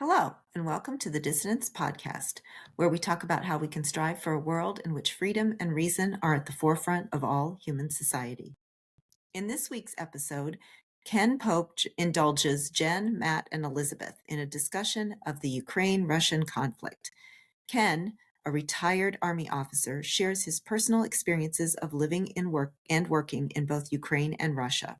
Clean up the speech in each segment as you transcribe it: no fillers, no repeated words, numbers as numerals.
Hello, and welcome to the Dissonance Podcast, where we talk about how we can strive for a world in which freedom and reason are at the forefront of all human society. In this week's episode, Ken Pope indulges Jen, Matt, and Elizabeth in a discussion of the Ukraine-Russian conflict. Ken, a retired Army officer, shares his personal experiences of living in work and working in both Ukraine and Russia.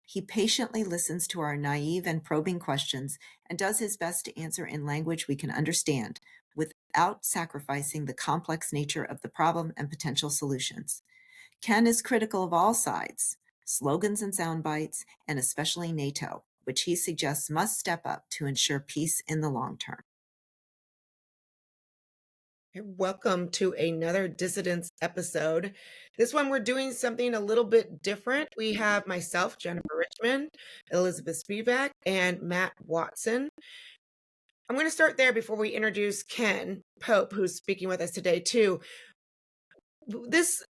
He patiently listens to our naive and probing questions and does his best to answer in language we can understand without sacrificing the complex nature of the problem and potential solutions. Ken is critical of all sides, slogans and sound bites, and especially NATO, which he suggests must step up to ensure peace in the long term. Welcome to another Dissidents episode. This one, we're doing something a little bit different. We have myself, Jennifer Richmond, Elizabeth Spivak, and Matt Watson. I'm going to start there before we introduce Ken Pope, who's speaking with us today, too. This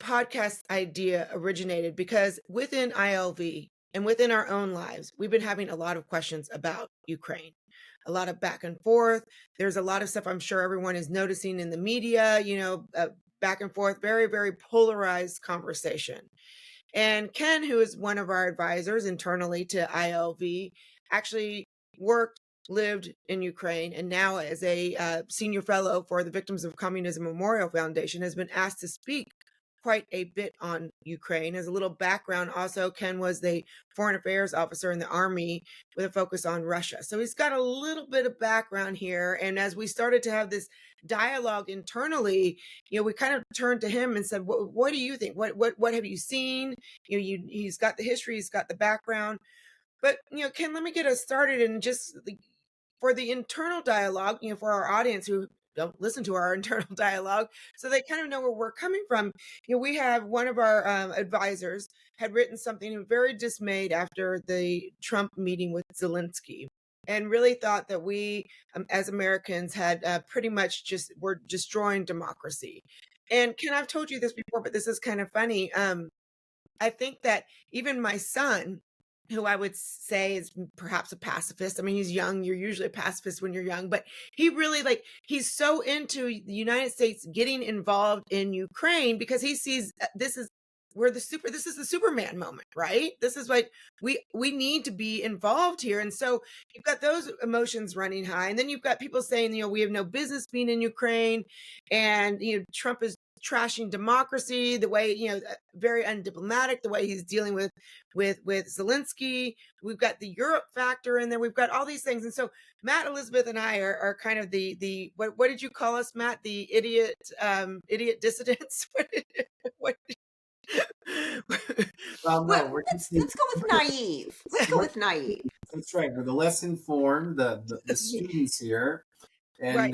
podcast idea originated because within ILV and within our own lives, we've been having a lot of questions about Ukraine. A lot of back and forth. There's a lot of stuff I'm sure everyone is noticing in the media, back and forth, very, very polarized conversation. And Ken, who is one of our advisors internally to ILV, actually lived in Ukraine, and now as a senior fellow for the Victims of Communism Memorial Foundation, has been asked to speak quite a bit on Ukraine. As a little background, also, Ken was the foreign affairs officer in the Army with a focus on Russia. So he's got a little bit of background here. And as we started to have this dialogue internally, we kind of turned to him and said, what do you think? What have you seen? He's got the history, he's got the background. But, Ken, let me get us started and just for the internal dialogue, for our audience who don't listen to our internal dialogue, so they kind of know where we're coming from. We have one of our advisors had written something very dismayed after the Trump meeting with Zelensky, and really thought that we, as Americans, had pretty much just were destroying democracy. And Ken, I've told you this before, but this is kind of funny. I think that even my son, who I would say is perhaps a pacifist. I mean, he's young. You're usually a pacifist when you're young, but he really he's so into the United States getting involved in Ukraine because he sees this is the Superman moment, right? This is we need to be involved here. And so you've got those emotions running high. And then you've got people saying, we have no business being in Ukraine. And, Trump is trashing democracy, the way, very undiplomatic, the way he's dealing with Zelensky. We've got the Europe factor in there. We've got all these things. And so Matt, Elizabeth, and I are kind of the what did you call us, Matt? The idiot dissidents? what Well, no, Well, let's go with naive. Let's go with naive. That's right. We're the less informed, the students here, and Right.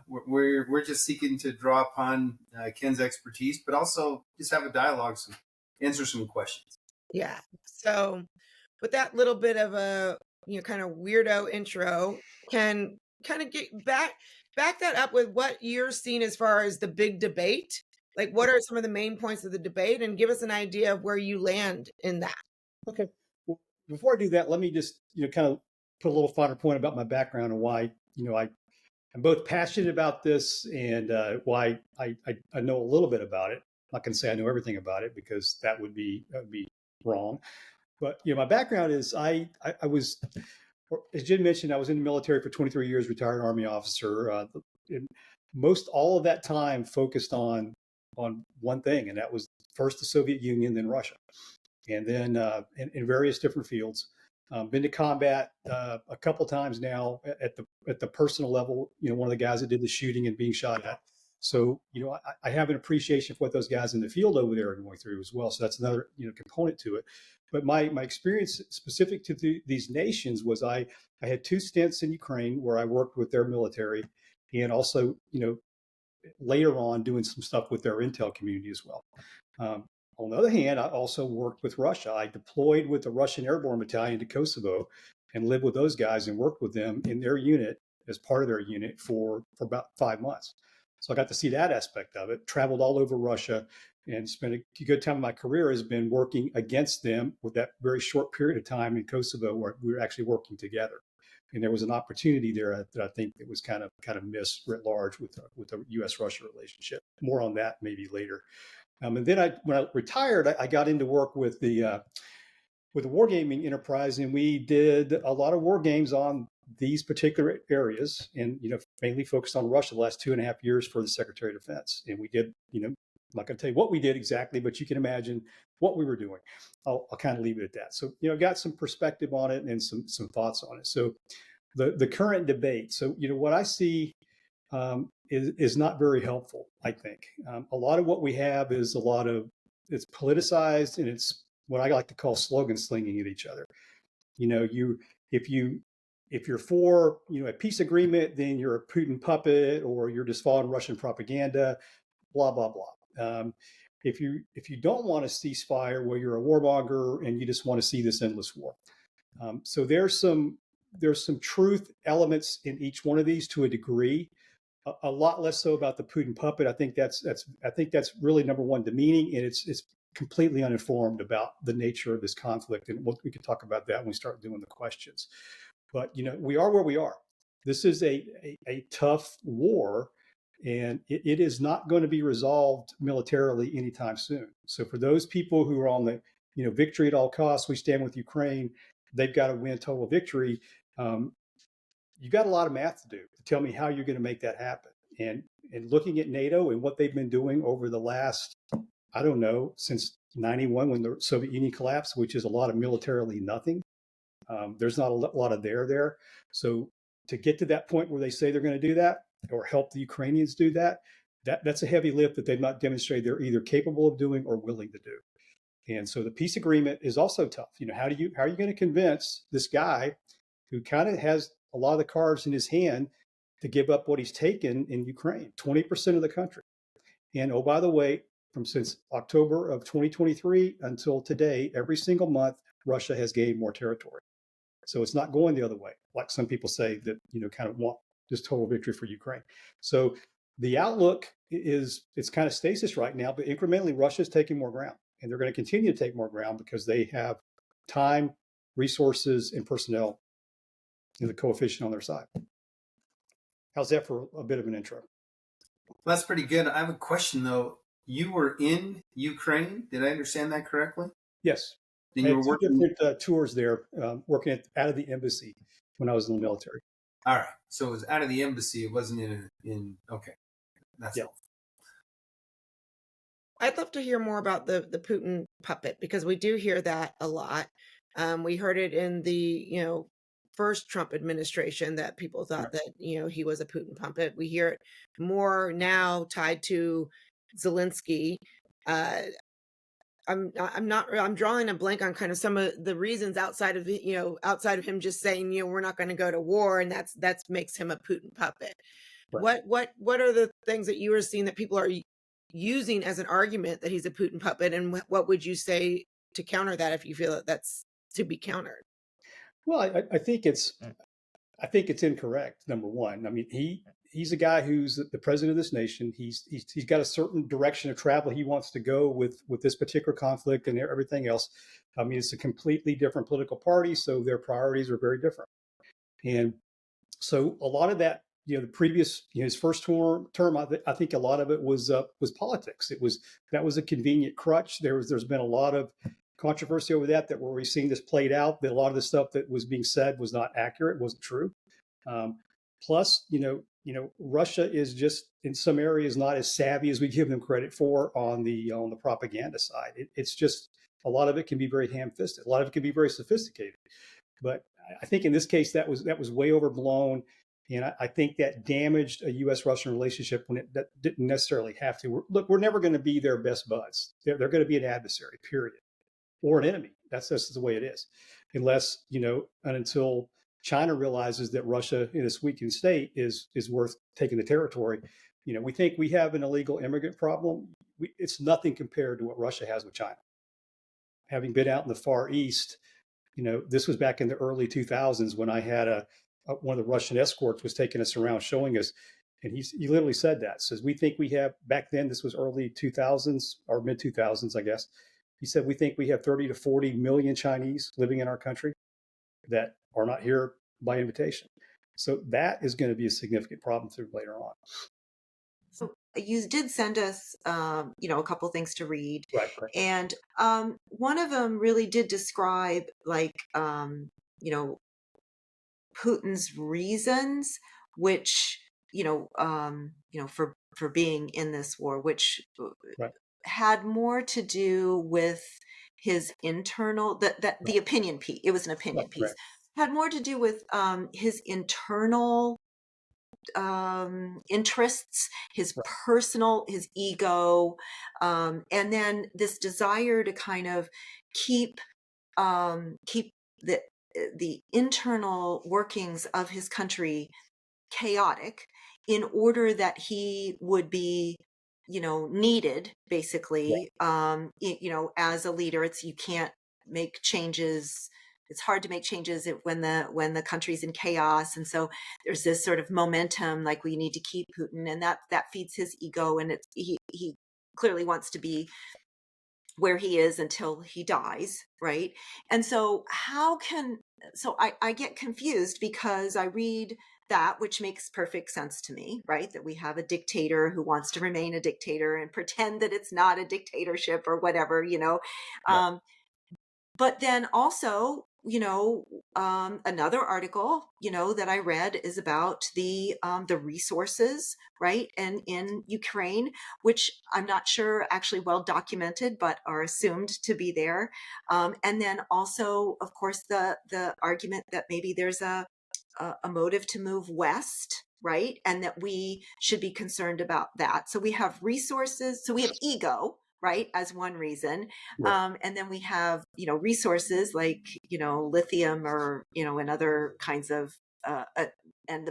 we're just seeking to draw upon Ken's expertise, but also just have a dialogue, answer some questions. Yeah. So with that little bit of a kind of weirdo intro, can kind of get back that up with what you're seeing as far as the big debate. Like, what are some of the main points of the debate, and give us an idea of where you land in that. Okay. Well, before I do that, let me just kind of put a little finer point about my background and why I'm both passionate about this and why I know a little bit about it. I'm not going to say I know everything about it because that would be wrong. But my background is I was, as Jen mentioned, I was in the military for 23 years, retired Army officer. Most all of that time focused on one thing, and that was first the Soviet Union, then Russia, and then in various different fields. Been to combat a couple times now at the personal level. One of the guys that did the shooting and being shot at. So I have an appreciation for what those guys in the field over there are going through as well. So that's another component to it. But my experience specific to these nations was I had 2 stints in Ukraine where I worked with their military, and also later on doing some stuff with their intel community as well. On the other hand, I also worked with Russia. I deployed with the Russian Airborne Battalion to Kosovo and lived with those guys and worked with them in their unit as part of their unit for about 5 months. So I got to see that aspect of it, traveled all over Russia, and spent a good time of my career has been working against them with that very short period of time in Kosovo where we were actually working together. And there was an opportunity there that I think that was kind of missed writ large with the U.S.-Russia relationship. More on that maybe later. And then when I retired, I got into work with the wargaming enterprise, and we did a lot of war games on these particular areas, and mainly focused on Russia the last 2.5 years for the Secretary of Defense. And we did, I'm not going to tell you what we did exactly, but you can imagine what we were doing. I'll kind of leave it at that. So got some perspective on it and some thoughts on it. So the current debate. So what I see is not very helpful. I think a lot of what we have is it's politicized, and it's what I like to call slogan slinging at each other. If you're for a peace agreement, then you're a Putin puppet, or you're just following Russian propaganda, blah blah blah. If you don't want a ceasefire, well, you're a warmonger and you just want to see this endless war. So there's some truth elements in each one of these to a degree. A lot less so about the Putin puppet. I think that's really number one, demeaning, and it's completely uninformed about the nature of this conflict. And we can talk about that when we start doing the questions. But we are where we are. This is a tough war, and it is not going to be resolved militarily anytime soon. So for those people who are on the victory at all costs, we stand with Ukraine, they've got to win total victory. You got a lot of math to do to tell me how you're going to make that happen. And looking at NATO and what they've been doing over the last, I don't know, since 91 when the Soviet Union collapsed, which is a lot of militarily nothing. There's not a lot of there. So to get to that point where they say they're going to do that or help the Ukrainians do that's a heavy lift that they've not demonstrated they're either capable of doing or willing to do. And so the peace agreement is also tough. How are you going to convince this guy who kind of has a lot of the cards in his hand to give up what he's taken in Ukraine, 20% of the country? And oh, by the way, since October of 2023 until today, every single month, Russia has gained more territory. So it's not going the other way, like some people say that, kind of want this total victory for Ukraine. So the outlook it's kind of stasis right now, but incrementally Russia's taking more ground, and they're going to continue to take more ground because they have time, resources, and personnel in the coefficient on their side. How's that for a bit of an intro? Well, that's pretty good. I have a question though. You were in Ukraine. Did I understand that correctly? Yes. Then you were working different tours there, working out of the embassy when I was in the military. All right. So it was out of the embassy. It wasn't in okay. That's helpful. I'd love to hear more about the Putin puppet, because we do hear that a lot. We heard it in the first Trump administration that people thought that he was a Putin puppet. We hear it more now tied to Zelensky. I'm drawing a blank on kind of some of the reasons outside of him just saying we're not going to go to war, and that makes him a Putin puppet. Right. What are the things that you are seeing that people are using as an argument that he's a Putin puppet, and what would you say to counter that if you feel that that's to be countered? Well, I think it's incorrect. Number one, I mean he's a guy who's the president of this nation. He's got a certain direction of travel he wants to go with this particular conflict and everything else. I mean, it's a completely different political party, so their priorities are very different. And so a lot of that, the previous, his first term, I think a lot of it was politics. That was a convenient crutch. There's been a lot of controversy over that where we've seen this played out, that a lot of the stuff that was being said was not accurate, wasn't true. Plus, Russia is just in some areas not as savvy as we give them credit for on the propaganda side. It's just a lot of it can be very ham-fisted. A lot of it can be very sophisticated. But I think in this case that was way overblown, and I think that damaged a U.S.-Russian relationship when that didn't necessarily have to. We're never going to be their best buds. They're going to be an adversary, period, or an enemy. That's the way it is, unless and until China realizes that Russia in its weakened state is worth taking the territory. We think we have an illegal immigrant problem. It's nothing compared to what Russia has with China. Having been out in the Far East, this was back in the early 2000s when I had one of the Russian escorts was taking us around showing us, and he literally said that. Says, we think we have, back then, this was early 2000s or mid 2000s, I guess. He said, we think we have 30 to 40 million Chinese living in our country that are not here, by invitation. So that is going to be a significant problem through later on. So you did send us, a couple things to read, Right. and one of them really did describe Putin's reasons, which for being in this war, which Right. had more to do with his internal the opinion piece. It was an opinion piece. Right. Had more to do with his internal interests, his personal, his ego, and then this desire to kind of keep the internal workings of his country chaotic in order that he would be needed, basically, as a leader. You can't make changes. It's hard to make changes when the country's in chaos, and so there's this sort of momentum, like we need to keep Putin, and that feeds his ego, and he clearly wants to be where he is until he dies, right? And so I get confused because I read that, which makes perfect sense to me, right? That we have a dictator who wants to remain a dictator and pretend that it's not a dictatorship or whatever, Right. But then also, another article, that I read is about the resources, right, and in Ukraine, which I'm not sure actually well documented, but are assumed to be there. And then also, of course, the argument that maybe there's a motive to move west, right, and that we should be concerned about that. So we have resources. So we have ego, right, as one reason. Right. And then we have, resources like, lithium or, and other kinds of, and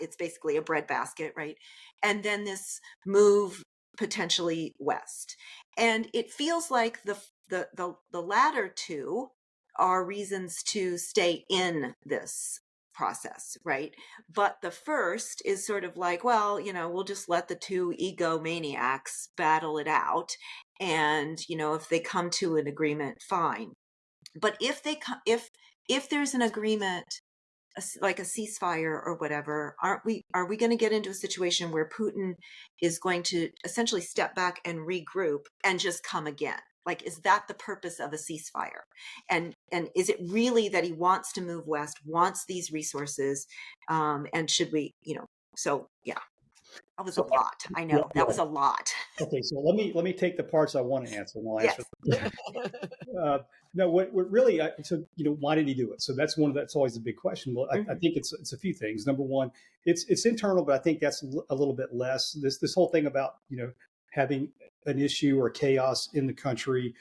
it's basically a bread basket, right? And then this move potentially west. And it feels like the latter two are reasons to stay in this process, right? But the first is sort of like, well, we'll just let the two egomaniacs battle it out, and if they come to an agreement, fine. But if there's an agreement, like a ceasefire or whatever, are we going to get into a situation where Putin is going to essentially step back and regroup and just come again? Like, is that the purpose of a ceasefire? And is it really that he wants to move west, wants these resources? And should we, so yeah, that was a lot. I know that was a lot. Okay, so let me take the parts I want to answer, and I'll answer. Yes. No, what really, why did he do it? So that's always the big question. Well, I think it's a few things. Number one, it's internal, but I think that's a little bit less. This whole thing about having an issue or chaos in the country,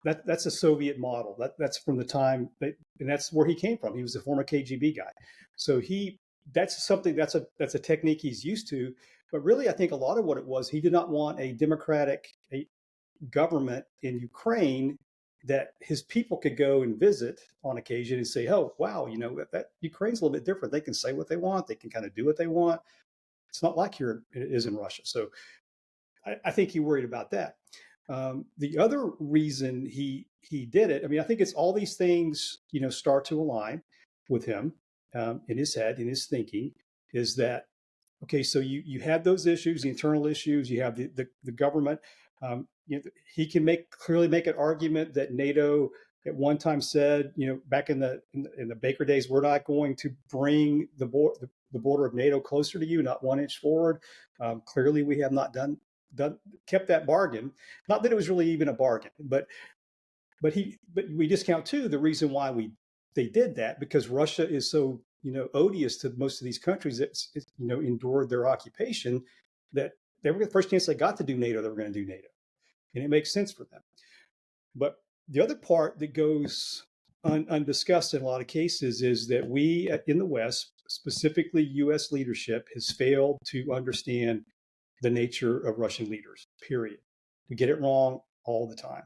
that's a Soviet model. That's from the time, and that's where he came from. He was a former KGB guy, so that's a technique he's used to. But really, I think a lot of what it was, he did not want a democratic government in Ukraine that his people could go and visit on occasion and say, oh, wow, that Ukraine's a little bit different. They can say what they want. They can kind of do what they want. It's not like here it is in Russia. So I think he worried about that. The other reason he did it, I think it's all these things, start to align with him in his head, in his thinking, is that, okay, so you have those issues, the internal issues, you have the government. He can clearly make an argument that NATO at one time said, back in the Baker days, we're not going to bring the border of NATO closer to you, not 1 inch forward. Clearly, we have not kept that bargain. Not that it was really even a bargain, but we discount too the reason why they did that, because Russia is so odious to most of these countries that endured their occupation, that they were the first chance they got to do NATO, they were going to do NATO, and it makes sense for them. But the other part that goes undiscussed in a lot of cases is that we in the West, specifically U.S. leadership, has failed to understand the nature of Russian leaders. Period. We get it wrong all the time.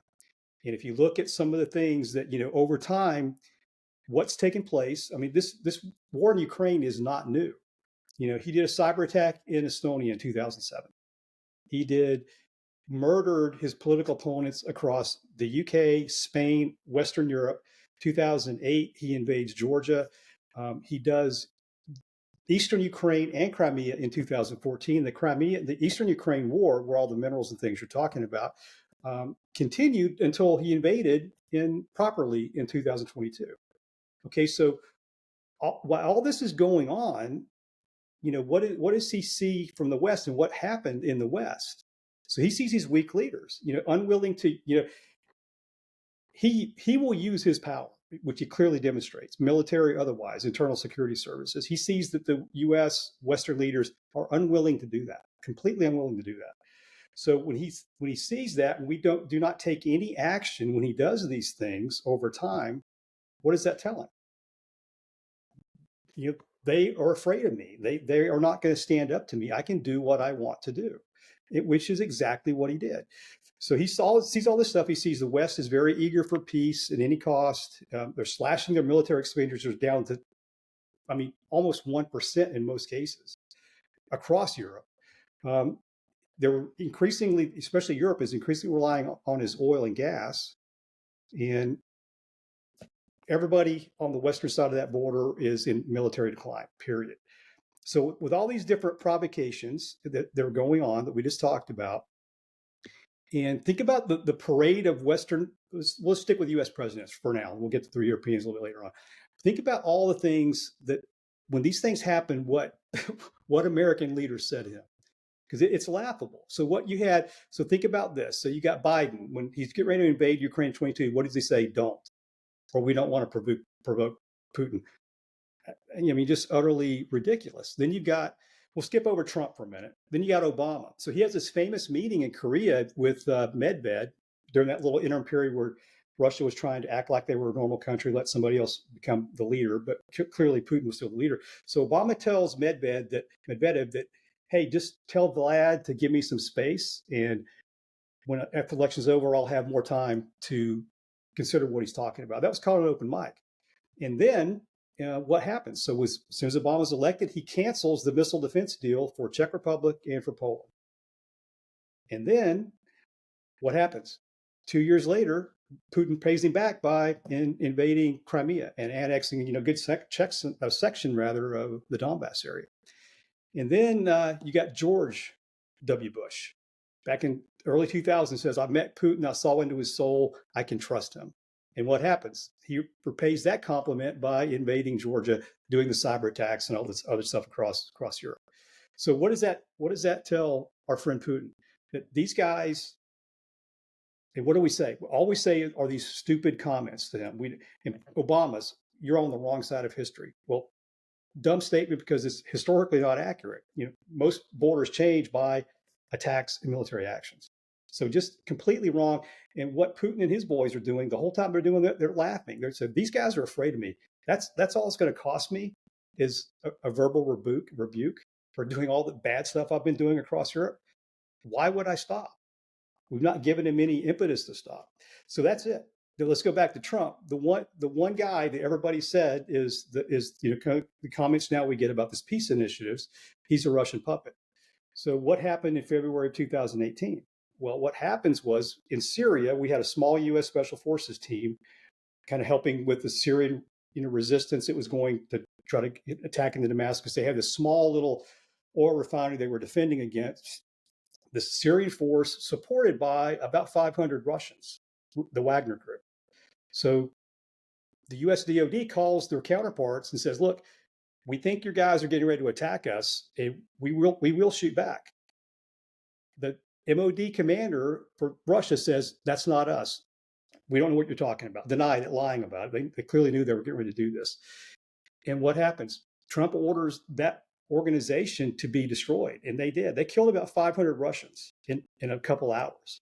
And if you look at some of the things that over time, what's taken place, this war in Ukraine is not new. He did a cyber attack in Estonia in 2007. He murdered his political opponents across the UK, Spain, Western Europe. 2008, he invades Georgia. He does Eastern Ukraine and Crimea in 2014. The Eastern Ukraine war, where all the minerals and things you're talking about, continued until he invaded properly in 2022. Okay, so while all this is going on, what does he see from the West and what happened in the West? So he sees these weak leaders, unwilling to, he will use his power, which he clearly demonstrates, military, otherwise, internal security services. He sees that the U.S. Western leaders are unwilling to do that, completely unwilling to do that. So when he sees that, and we do not take any action when he does these things over time, what does that tell him? They are afraid of me. They are not going to stand up to me. I can do what I want to do, which is exactly what he did. So he sees all this stuff. He sees the West is very eager for peace at any cost. They're slashing their military expenditures down to, almost 1% in most cases across Europe. They're increasingly, especially Europe, is increasingly relying on his oil and gas. And everybody on the western side of that border is in military decline, period. So with all these different provocations that are going on that we just talked about, and think about the parade of Western, let's stick with US presidents for now. We'll get to the Europeans a little bit later on. Think about all the things that, when these things happen, what American leaders said to him, because it's laughable. So think about this. So you got Biden, when he's getting ready to invade Ukraine in 22, what does he say? Don't, or we don't want to provoke Putin. Just utterly ridiculous. Then we'll skip over Trump for a minute. Then you got Obama. So he has this famous meeting in Korea with Medved during that little interim period where Russia was trying to act like they were a normal country, let somebody else become the leader. But clearly Putin was still the leader. So Obama tells Medvedev that, hey, just tell Vlad to give me some space. And after the election's over, I'll have more time to consider what he's talking about. That was called an open mic. And then what happens? So as soon as Obama's elected, he cancels the missile defense deal for Czech Republic and for Poland. And then what happens? 2 years later, Putin pays him back by invading Crimea and annexing, a good section of the Donbass area. And then you got George W. Bush back in early 2000 says, I met Putin, I saw into his soul, I can trust him. And what happens? He repays that compliment by invading Georgia, doing the cyber attacks and all this other stuff across Europe. So what does that tell our friend Putin? That these guys, and what do we say? All we say are these stupid comments to him. Obama's, you're on the wrong side of history. Well, dumb statement because it's historically not accurate. Most borders change by attacks and military actions. So just completely wrong. And what Putin and his boys are doing, the whole time they're doing that, they're laughing. They're saying, these guys are afraid of me. That's all it's going to cost me is a verbal rebuke for doing all the bad stuff I've been doing across Europe. Why would I stop? We've not given him any impetus to stop. So that's it. Now let's go back to Trump. The one guy that everybody said is the comments now we get about this peace initiatives. He's a Russian puppet. So what happened in February of 2018? Well, what happens was in Syria, we had a small U.S. Special Forces team kind of helping with the Syrian resistance. It was going to try to attack into Damascus. They had this small little oil refinery they were defending against. The Syrian force supported by about 500 Russians, the Wagner group. So the U.S. DOD calls their counterparts and says, look, we think your guys are getting ready to attack us. And we will shoot back. The MOD commander for Russia says, that's not us. We don't know what you're talking about. Denied it, lying about it. They clearly knew they were getting ready to do this. And what happens? Trump orders that organization to be destroyed. And they did. They killed about 500 Russians in a couple hours.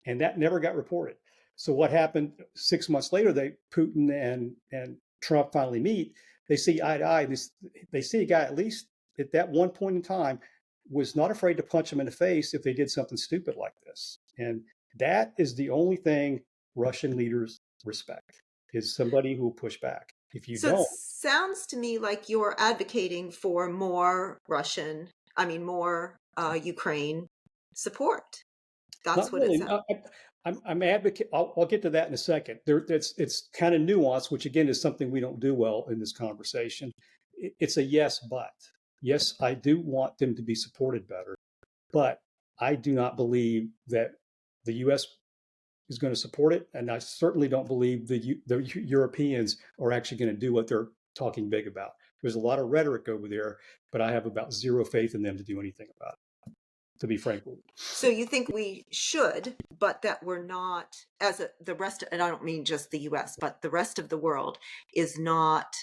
And that never got reported. So what happened 6 months later, Putin and Trump finally meet. They see eye to eye. They see a guy, at least at that one point in time, was not afraid to punch him in the face if they did something stupid like this. And that is the only thing Russian leaders respect, is somebody who will push back. If you don't. It sounds to me like you're advocating for more Ukraine support. That's what really. it sounds. I'm advocate. I'll get to that in a second. It's kind of nuanced, which again is something we don't do well in this conversation. It's a yes, but yes, I do want them to be supported better, but I do not believe that the U.S. is going to support it, and I certainly don't believe the Europeans are actually going to do what they're talking big about. There's a lot of rhetoric over there, but I have about zero faith in them to do anything about it, to be frank with you. So you think we should, but that we're not, the rest, and I don't mean just the US, but the rest of the world is not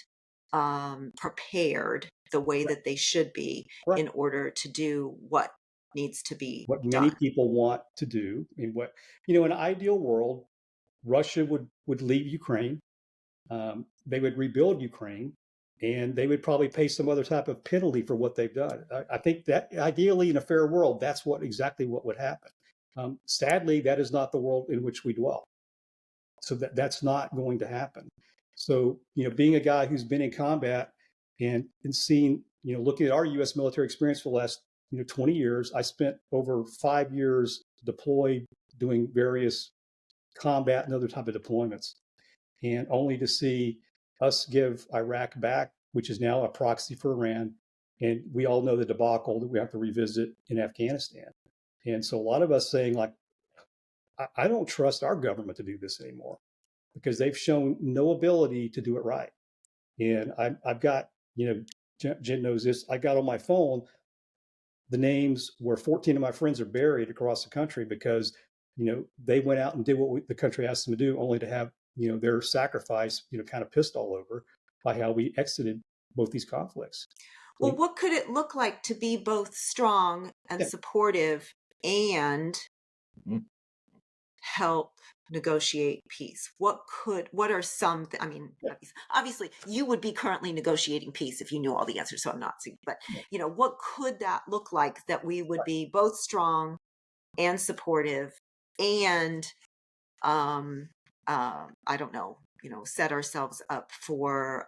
prepared the way that they should be Right. in order to do what needs to be What many done. people want to do, and what, in an ideal world, Russia would leave Ukraine. They would rebuild Ukraine, and they would probably pay some other type of penalty for what they've done. I think that ideally, in a fair world, that's exactly what would happen. Sadly, that is not the world in which we dwell. So that's not going to happen. So, being a guy who's been in combat and seen, looking at our U.S. military experience for the last 20 years, I spent over 5 years deployed doing various combat and other type of deployments, and only to see us give Iraq back, which is now a proxy for Iran. And we all know the debacle that we have to revisit in Afghanistan. And so a lot of us saying, like, I don't trust our government to do this anymore because they've shown no ability to do it right. And I've got, Jen knows this, I got on my phone the names where 14 of my friends are buried across the country because, they went out and did what the country asked them to do, only to have, their sacrifice, kind of pissed all over by how we exited both these conflicts. Well, what could it look like to be both strong and supportive and help negotiate peace? What are some, obviously you would be currently negotiating peace if you knew all the answers, so I'm not saying, but what could that look like that we would be both strong and supportive and, I don't know, set ourselves up for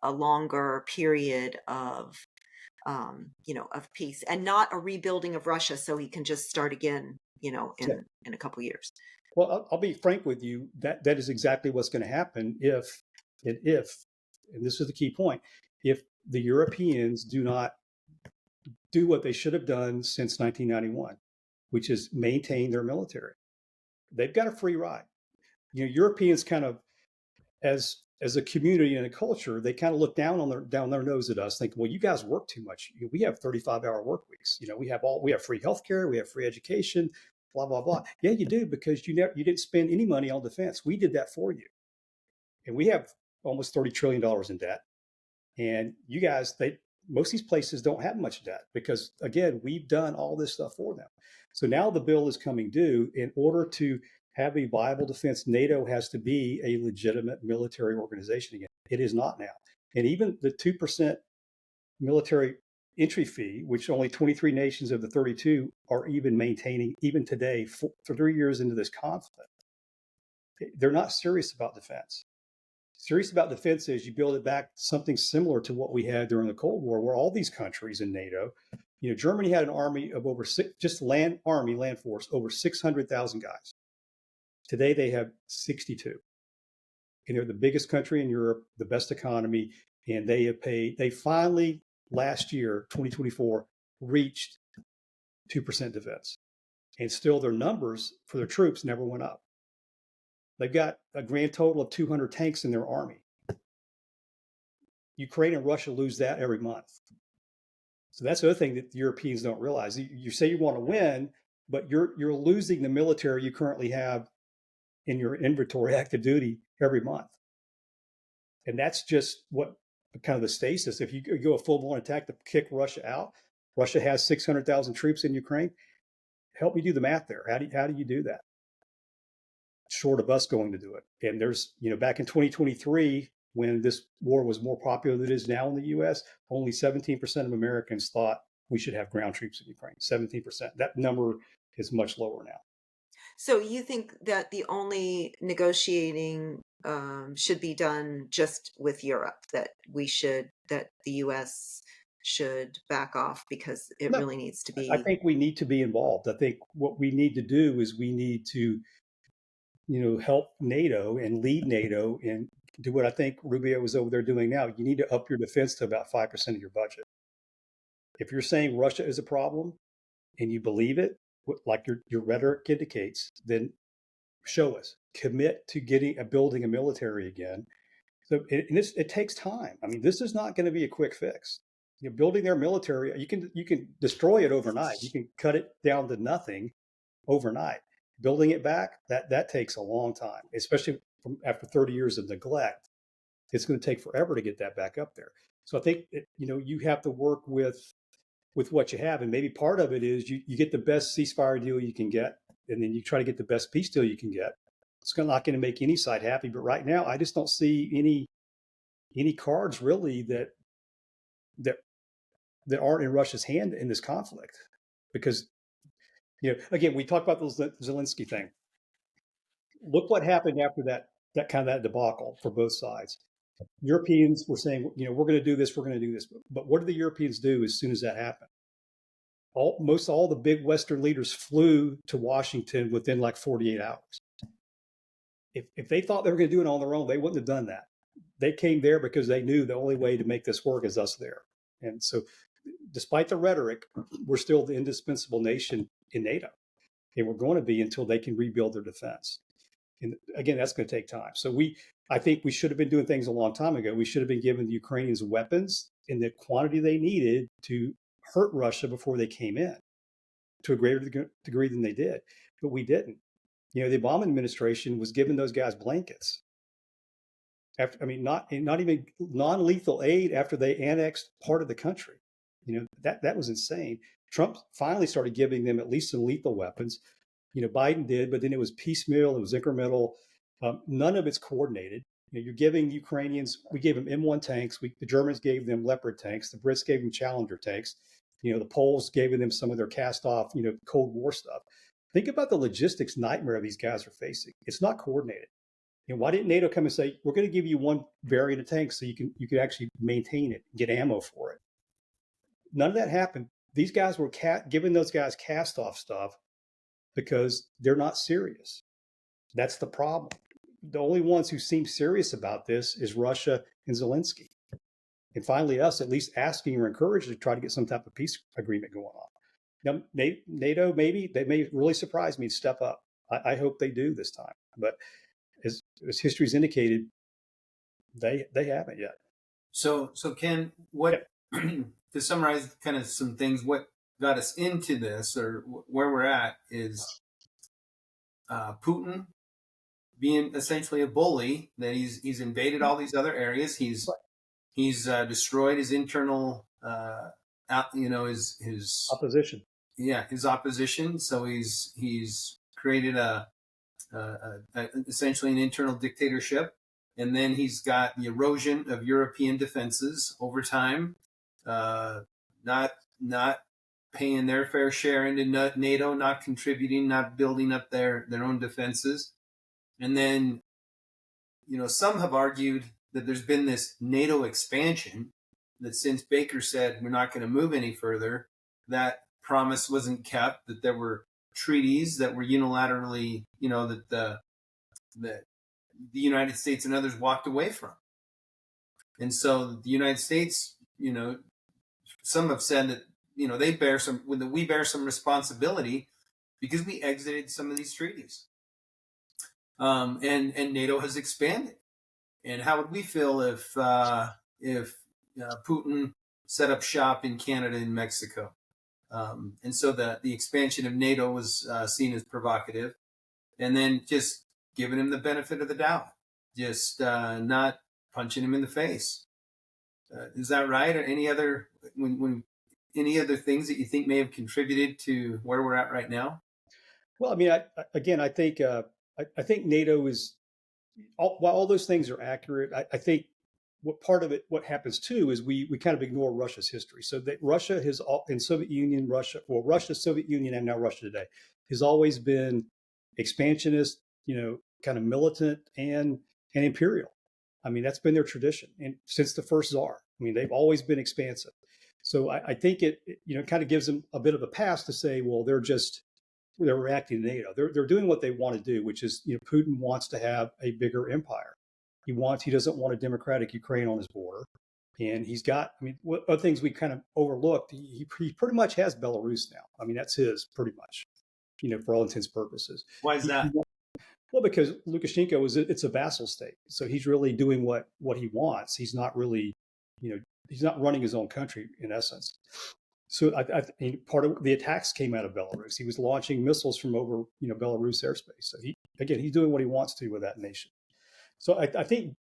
a longer period of, of peace and not a rebuilding of Russia so he can just start again, in a couple years. Well, I'll be frank with you, that is exactly what's going to happen if, and this is the key point, if the Europeans do not do what they should have done since 1991, which is maintain their military. They've got a free ride. Europeans kind of, as a community and a culture, they kind of look down their nose at us, thinking, well, you guys work too much. We have 35-hour work weeks. We have free healthcare, we have free education, blah, blah, blah. Yeah, you do, because you didn't spend any money on defense. We did that for you. And we have almost $30 trillion in debt. And you guys, most of these places don't have much debt because, again, we've done all this stuff for them. So now the bill is coming due. In order to have a viable defense, NATO has to be a legitimate military organization again. It is not now. And even the 2% military entry fee, which only 23 nations of the 32 are even maintaining, even today, for 3 years into this conflict, they're not serious about defense. Serious about defense is you build it back something similar to what we had during the Cold War, where all these countries in NATO, Germany had an army of over land force, over 600,000 guys. Today they have 62. And they're the biggest country in Europe, the best economy, and they finally, last year, 2024, reached 2% defense. And still their numbers for their troops never went up. They've got a grand total of 200 tanks in their army. Ukraine and Russia lose that every month. So that's the other thing that the Europeans don't realize. You say you want to win, but you're losing the military you currently have in your inventory active duty every month. And that's just what kind of the stasis. If you go a full-blown attack to kick Russia out, Russia has 600,000 troops in Ukraine. Help me do the math there. How do you do that? Short of us going to do it. And there's, back in 2023, when this war was more popular than it is now in the US, only 17% of Americans thought we should have ground troops in Ukraine. 17%. That number is much lower now. So you think that the only negotiating should be done just with Europe, that the US should back off because it No, really needs to I be. think we need to be involved. I think what we need to do is we need to, help NATO and lead NATO and do what I think Rubio was over there doing now. You need to up your defense to about 5% of your budget. If you're saying Russia is a problem and you believe it, like your rhetoric indicates, then show us. Commit to building a military again. So it takes time. I mean, this is not going to be a quick fix. Building their military, you can destroy it overnight. You can cut it down to nothing overnight. Building it back, that takes a long time, especially after 30 years of neglect. It's going to take forever to get that back up there. So I think you have to work with what you have, and maybe part of it is you get the best ceasefire deal you can get, and then you try to get the best peace deal you can get. It's not going to make any side happy, but right now I just don't see any cards really that aren't in Russia's hand in this conflict, because again, we talked about the Zelensky thing. Look what happened after that debacle for both sides. Europeans were saying, we're going to do this, but what did the Europeans do as soon as that happened? Most all the big Western leaders flew to Washington within like 48 hours. If they thought they were going to do it on their own, they wouldn't have done that. They came there because they knew the only way to make this work is us there. And so despite the rhetoric, we're still the indispensable nation in NATO. And we're going to be until they can rebuild their defense. And again, that's going to take time. So I think we should have been doing things a long time ago. We should have been giving the Ukrainians weapons in the quantity they needed to hurt Russia before they came in to a greater degree than they did. But we didn't. The Obama administration was giving those guys blankets. Not even non-lethal aid after they annexed part of the country. That was insane. Trump finally started giving them at least some lethal weapons. Biden did, but then it was piecemeal, it was incremental. None of it's coordinated. You're giving Ukrainians, we gave them M1 tanks, the Germans gave them Leopard tanks, the Brits gave them Challenger tanks, the Poles gave them some of their cast off, Cold War stuff. Think about the logistics nightmare these guys are facing. It's not coordinated. Why didn't NATO come and say, we're going to give you one variant of tanks so you can actually maintain it, get ammo for it? None of that happened. These guys were giving those guys cast off stuff because they're not serious. That's the problem. The only ones who seem serious about this is Russia and Zelensky. And finally, us at least asking or encouraging to try to get some type of peace agreement going on. Now, NATO, maybe they may really surprise me and step up. I hope they do this time. But as history's indicated, they haven't yet. So Ken, what to summarize kind of some things, what got us into this or where we're at is Putin being essentially a bully, that he's invaded all these other areas. He's destroyed his internal, his opposition. Yeah, his opposition. So he's created essentially an internal dictatorship, and then he's got the erosion of European defenses over time, not paying their fair share into NATO, not contributing, not building up their own defenses. And then, some have argued that there's been this NATO expansion, that since Baker said we're not going to move any further, that promise wasn't kept, that there were treaties that were unilaterally, that the United States and others walked away from. And so the United States, some have said that, we bear some responsibility because we exited some of these treaties. And NATO has expanded. And how would we feel if Putin set up shop in Canada and Mexico? And so the expansion of NATO was seen as provocative, and then just giving him the benefit of the doubt, just not punching him in the face. Is that right? Or any other any other things that you think may have contributed to where we're at right now? Well, I think NATO is, while all those things are accurate, I think what happens too is we kind of ignore Russia's history. So that Russia has in Soviet Union, Russia, Soviet Union, and now Russia today has always been expansionist, kind of militant and imperial. That's been their tradition, and since the first czar, they've always been expansive. So I think it kind of gives them a bit of a pass to say, well, they're reacting to NATO. They're doing what they want to do, which is, Putin wants to have a bigger empire. He doesn't want a democratic Ukraine on his border. And he's got, what other things we kind of overlooked, he pretty much has Belarus now. That's his pretty much, for all intents and purposes. Why is that? Well, because Lukashenko it's a vassal state. So he's really doing what he wants. He's not really, he's not running his own country in essence. So I part of the attacks came out of Belarus. He was launching missiles from over, Belarus airspace. So he's doing what he wants to with that nation. So I think,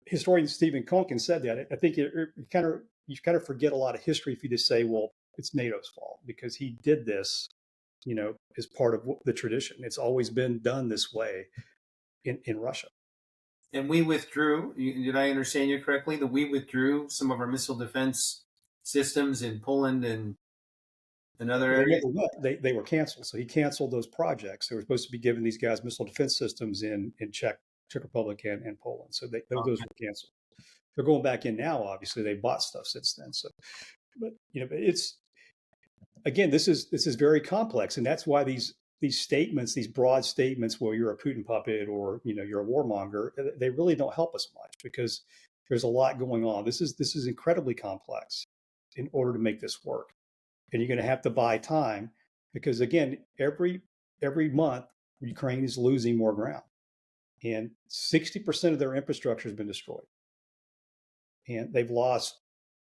historian Stephen Konkin said that. I think you kind of forget a lot of history if you just say, well, it's NATO's fault, because he did this, as part of the tradition. It's always been done this way in Russia. And we withdrew. Did I understand you correctly? That we withdrew some of our missile defense systems in Poland and other areas? They were canceled. So he canceled those projects. They were supposed to be giving these guys missile defense systems in Czech Republic and Poland. So those were canceled. They're going back in now. Obviously, they bought stuff since then. So, but it's, again, this is very complex, and that's why these statements, these broad statements, well, you're a Putin puppet or you're a warmonger, they really don't help us much, because there's a lot going on. This is incredibly complex in order to make this work, and you're going to have to buy time, because again, every month Ukraine is losing more ground, and 60% of their infrastructure has been destroyed, and they've lost.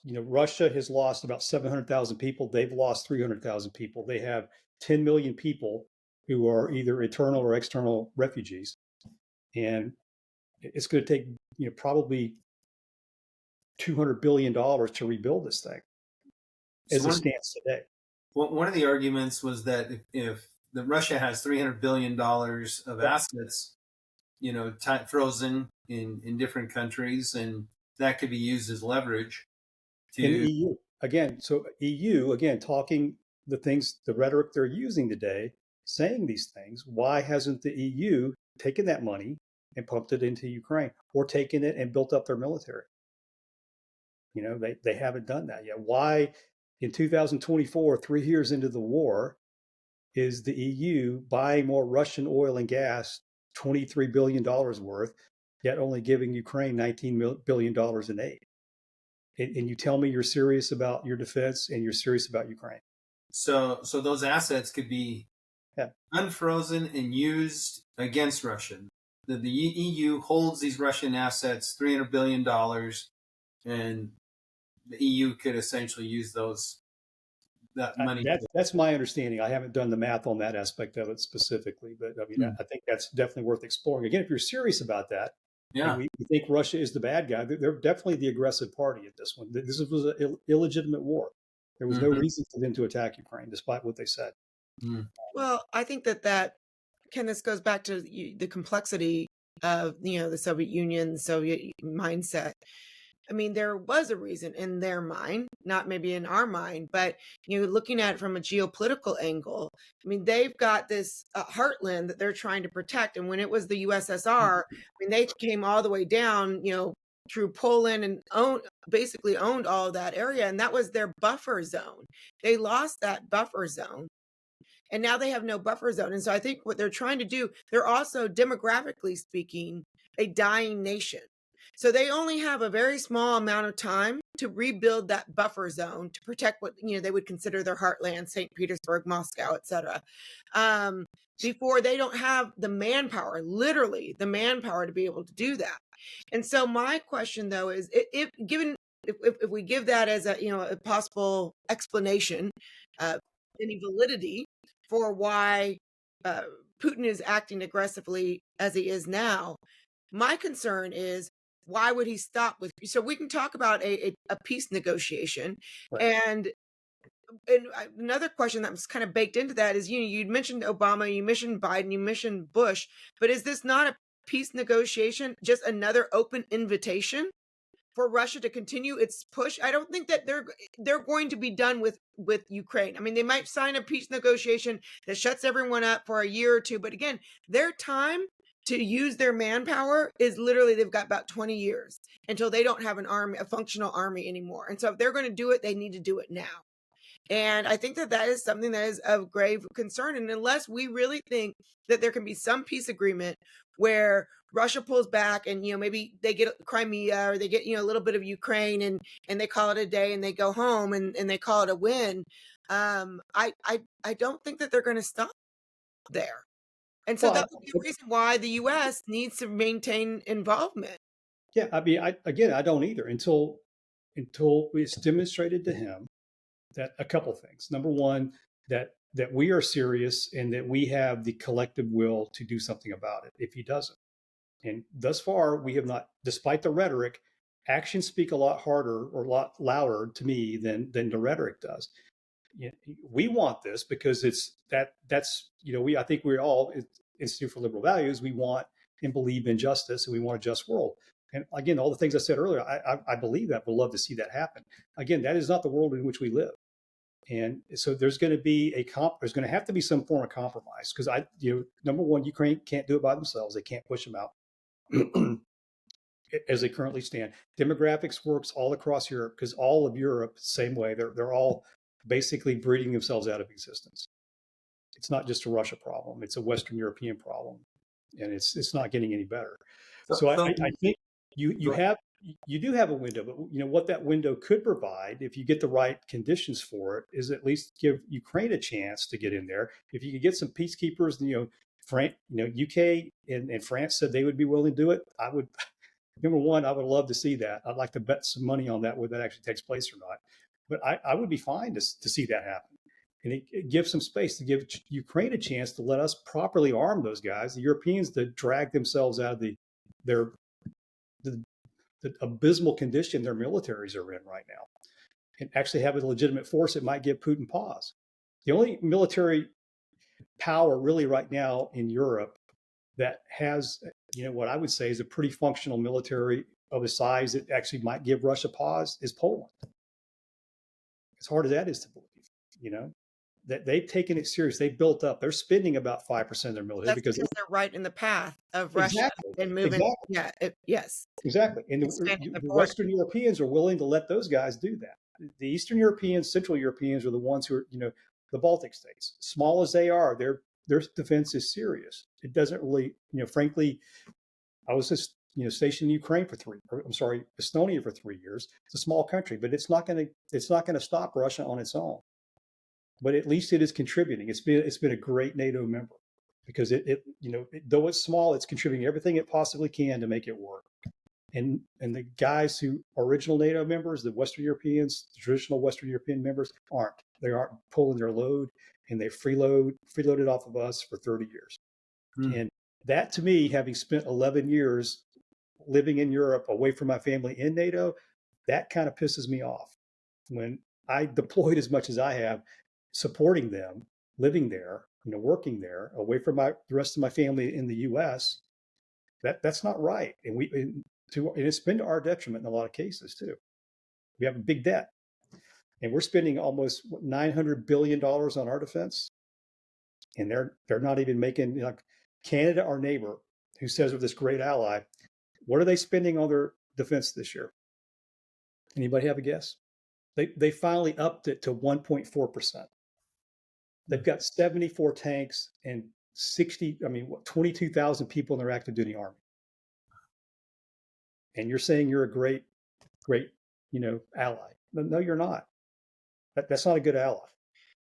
Russia has lost about 700,000 people. They've lost 300,000 people. They have 10 million people who are either internal or external refugees. And it's going to take, probably $200 billion to rebuild this thing as it stands today. Well, one of the arguments was that if Russia has $300 billion of assets, frozen in different countries, and that could be used as leverage. In the EU again, talking the rhetoric they're using today, saying these things. Why hasn't the EU taken that money and pumped it into Ukraine, or taken it and built up their military? They haven't done that yet. Why in 2024, 3 years into the war, is the EU buying more Russian oil and gas, $23 billion worth, yet only giving Ukraine $19 billion in aid? And you tell me you're serious about your defense and you're serious about Ukraine. So those assets could be unfrozen and used against Russia. The EU holds these Russian assets, $300 billion, and the EU could essentially use that money. That's my understanding. I haven't done the math on that aspect of it specifically, but I think that's definitely worth exploring. Again, if you're serious about that, we think Russia is the bad guy. They're definitely the aggressive party at this one. This was an illegitimate war. There was no reason for them to attack Ukraine, despite what they said. Well, I think that Ken, this goes back to the complexity of the Soviet Union, the Soviet mindset. There was a reason in their mind, not maybe in our mind, but looking at it from a geopolitical angle. They've got this heartland that they're trying to protect, and when it was the USSR, they came all the way down, through Poland, and basically owned all of that area, and that was their buffer zone. They lost that buffer zone, and now they have no buffer zone. And so I think what they're trying to do, they're also demographically speaking a dying nation. So they only have a very small amount of time to rebuild that buffer zone to protect what they would consider their heartland, St. Petersburg, Moscow, etc. Before they don't have the manpower, literally the manpower, to be able to do that. And so my question, though, is if we give that as a possible explanation, any validity for why Putin is acting aggressively as he is now, my concern is, why would he stop with? So we can talk about a peace negotiation, right. And another question that was kind of baked into that is, you mentioned Obama, you mentioned Biden, you mentioned Bush, but is this not a peace negotiation, just another open invitation for Russia to continue its push? I don't think that they're going to be done with Ukraine. They might sign a peace negotiation that shuts everyone up for a year or two, but again, their time to use their manpower is literally they've got about 20 years until they don't have an army, a functional army anymore. And so if they're going to do it, they need to do it now. And I think that that is something that is of grave concern. And unless we really think that there can be some peace agreement where Russia pulls back and, maybe they get Crimea or they get, a little bit of Ukraine and they call it a day and they go home and they call it a win. I don't think that they're going to stop there. And so that would be a reason why the U.S. needs to maintain involvement. Yeah, I mean, I don't either until it's demonstrated to him that a couple things. Number one, that we are serious and that we have the collective will to do something about it if he doesn't. And thus far, we have not, despite the rhetoric, actions speak a lot harder or a lot louder to me than the rhetoric does. We want this because that's I think we're all Institute for Liberal Values. We want and believe in justice, and we want a just world. And again, all the things I said earlier, I believe that. We'll love to see that happen. Again, that is not the world in which we live. And so there's going to be there's going to have to be some form of compromise because number one, Ukraine can't do it by themselves. They can't push them out as they currently stand. Demographics works all across Europe because all of Europe, same way. They're all basically breeding themselves out of existence. It's not just a Russia problem. It's a Western European problem. And it's not getting any better. So I think you do have a window, but what that window could provide, if you get the right conditions for it, is at least give Ukraine a chance to get in there. If you could get some peacekeepers, UK and France said they would be willing to do it. Number one, I would love to see that. I'd like to bet some money on that, whether that actually takes place or not. But I would be fine to see that happen. And it gives some space to give Ukraine a chance to let us properly arm those guys, the Europeans, to drag themselves out of the abysmal condition their militaries are in right now, and actually have a legitimate force that might give Putin pause. The only military power really right now in Europe that has, what I would say is a pretty functional military of a size that actually might give Russia pause is Poland. As hard as that is to believe, that they've taken it serious. They built up. They're spending about 5% of their military because they're right in the path of Russia and moving. Exactly. Yes. Exactly. And the Western Europeans are willing to let those guys do that. The Eastern Europeans, Central Europeans are the ones who are, the Baltic states, small as they are, their defense is serious. It doesn't really, frankly, I was just, stationed in Ukraine Estonia for 3 years. It's a small country, but it's not going to stop Russia on its own. But at least it is contributing. It's been a great NATO member because though it's small, it's contributing everything it possibly can to make it work. And the guys who are original NATO members, the Western Europeans, the traditional Western European members, they aren't pulling their load, and they freeloaded off of us for 30 years. And that, to me, having spent 11 years living in Europe away from my family in NATO, that kind of pisses me off. When I deployed as much as I have, supporting them, living there, working there, away from the rest of my family in the U.S., that's not right. And it's been to our detriment in a lot of cases too. We have a big debt, and we're spending almost $900 billion on our defense, and they're not even making. Canada, our neighbor, who says we're this great ally, what are they spending on their defense this year? Anybody have a guess? They finally upped it to 1.4%. They've got 74 tanks and 22,000 people in their active duty army. And you're saying you're a great, ally. No, you're not. That's not a good ally.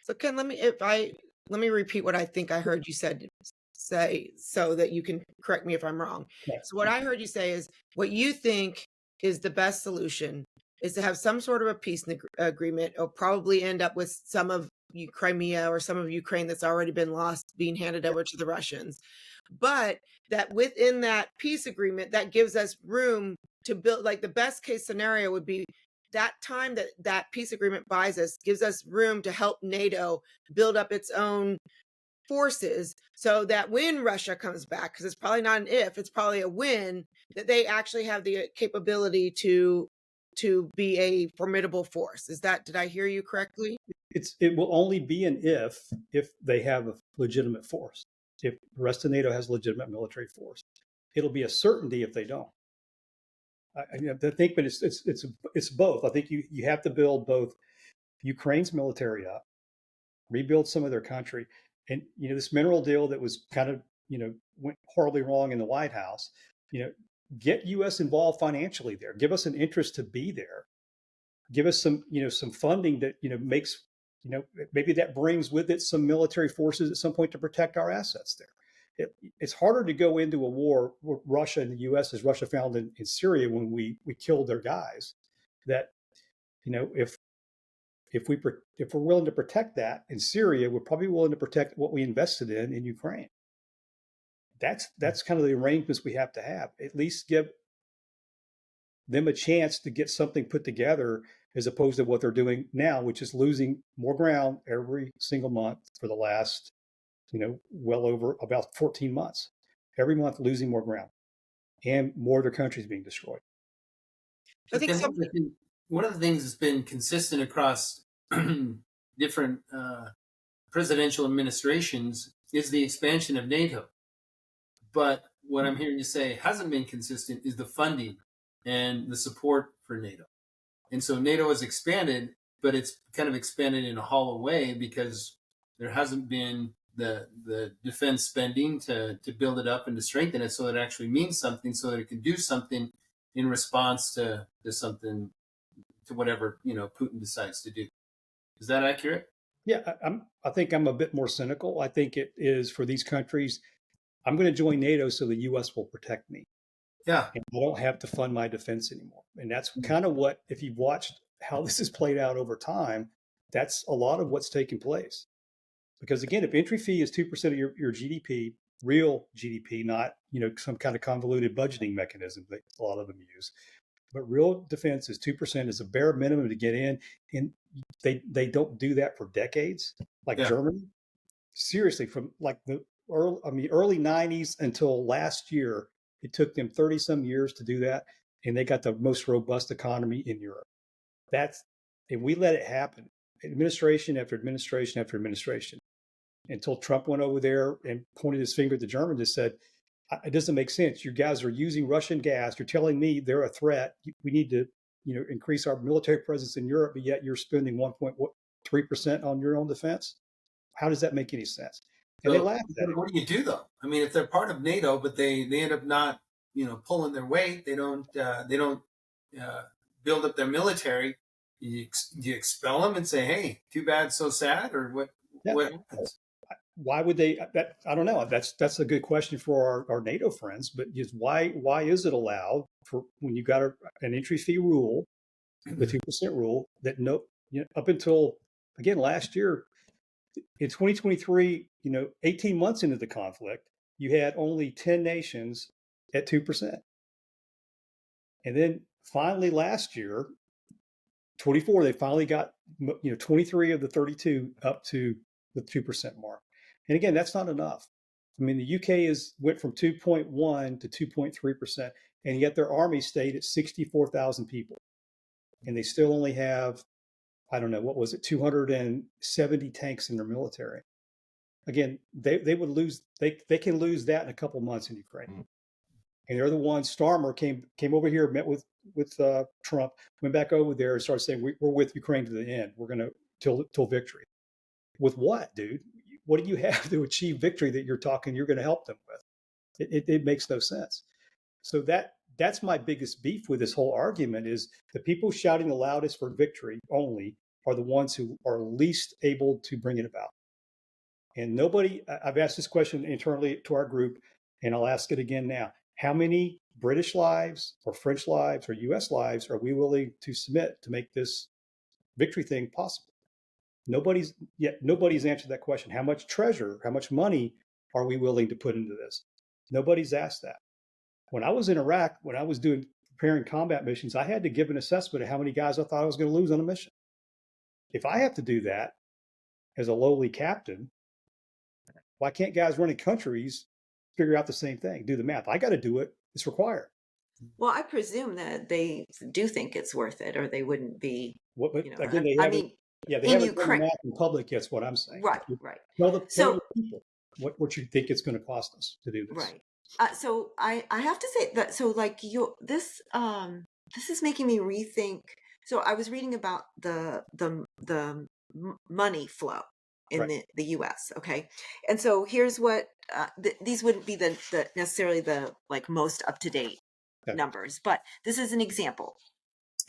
So Ken, let me repeat what I think I heard you say so that you can correct me if I'm wrong. Yeah. So what I heard you say is what you think is the best solution is to have some sort of a peace agreement, or probably end up with some of Crimea or some of Ukraine that's already been lost being handed over to the Russians. But that within that peace agreement, that gives us room to build, like the best case scenario would be that time that peace agreement buys us, gives us room to help NATO build up its own forces so that when Russia comes back, because it's probably not an if, it's probably a when, that they actually have the capability to be a formidable force. Did I hear you correctly? It will only be an if they have a legitimate force. if the rest of NATO has legitimate military force. It'll be a certainty if they don't. I think, but it's both. I think you have to build both Ukraine's military up, rebuild some of their country, and this mineral deal that was kind of went horribly wrong in the White House. Get U.S. involved financially there. Give us an interest to be there. Give us some some funding that makes maybe that brings with it some military forces at some point to protect our assets there. It's harder to go into a war with Russia and the U.S. as Russia found in Syria when we killed their guys. That if we're willing to protect that in Syria, we're probably willing to protect what we invested in Ukraine. That's kind of the arrangements we have to have. At least give them a chance to get something put together, as opposed to what they're doing now, which is losing more ground every single month for the last, well over about 14 months. Every month losing more ground, and more of their countries being destroyed. I think one of the things that's been consistent across different presidential administrations is the expansion of NATO. But what I'm hearing you say hasn't been consistent is the funding and the support for NATO. And so NATO has expanded, but it's kind of expanded in a hollow way because there hasn't been the defense spending to build it up and to strengthen it so that it actually means something, so that it can do something in response to something, to whatever Putin decides to do. Is that accurate? Yeah, I think I'm a bit more cynical. I think it is for these countries. I'm going to join NATO so the U.S. will protect me. Yeah. And I don't have to fund my defense anymore. And that's kind of what, if you've watched how this has played out over time, that's a lot of what's taken place. Because again, if entry fee is 2% of your GDP, real GDP, not some kind of convoluted budgeting mechanism that a lot of them use, but real defense is 2% is a bare minimum to get in. And they don't do that for decades, like Germany. Seriously, from like the early 90s until last year, it took them 30 some years to do that. And they got the most robust economy in Europe. And we let it happen. Administration after administration after administration, until Trump went over there and pointed his finger at the Germans and said, it doesn't make sense. You guys are using Russian gas. You're telling me they're a threat. We need to, increase our military presence in Europe, but yet you're spending 1.3% on your own defense. How does that make any sense? And they laughed at it. What do you do though? I mean, if they're part of NATO, but they end up not, pulling their weight, they don't build up their military. You expel them and say, "Hey, too bad, so sad," or what? Yeah. What happens? Why would they? I don't know. That's a good question for our NATO friends. But just why is it allowed for when you got an entry fee rule, the 2% rule that up until again last year in 2023, 18 months into the conflict, you had only 10 nations at 2%, and then finally last year, 24, they finally got 23 of the 32 up to the 2% mark. And again, that's not enough. I mean, the UK went from 2.1 to 2.3%, and yet their army stayed at 64,000 people. And they still only have, I don't know, 270 tanks in their military. Again, they would lose, they can lose that in a couple months in Ukraine. Mm-hmm. And they're the ones, Starmer came over here, met with Trump, went back over there and started saying, we're with Ukraine to the end. We're going to till victory. With what, dude? What do you have to achieve victory that you're going to help them with? It makes no sense. So that's my biggest beef with this whole argument is the people shouting the loudest for victory only are the ones who are least able to bring it about. And I've asked this question internally to our group, and I'll ask it again now. How many British lives or French lives or US lives are we willing to submit to make this victory thing possible? Nobody's answered that question. How much treasure, how much money are we willing to put into this? Nobody's asked that. When I was in Iraq, when I was preparing combat missions, I had to give an assessment of how many guys I thought I was going to lose on a mission. If I have to do that as a lowly captain, why can't guys running countries figure out the same thing? Do the math. I got to do it. It's required. Well, I presume that they do think it's worth it, or they wouldn't be. Again, they haven't done the math in public. That's what I'm saying. Right. Tell the people. what you think it's going to cost us to do this. Right. So I have to say that, so like this is making me rethink. So I was reading about the money flow in Right. the US. Okay. And so here's what, these wouldn't be the necessarily the like most up to date Okay. numbers, but this is an example.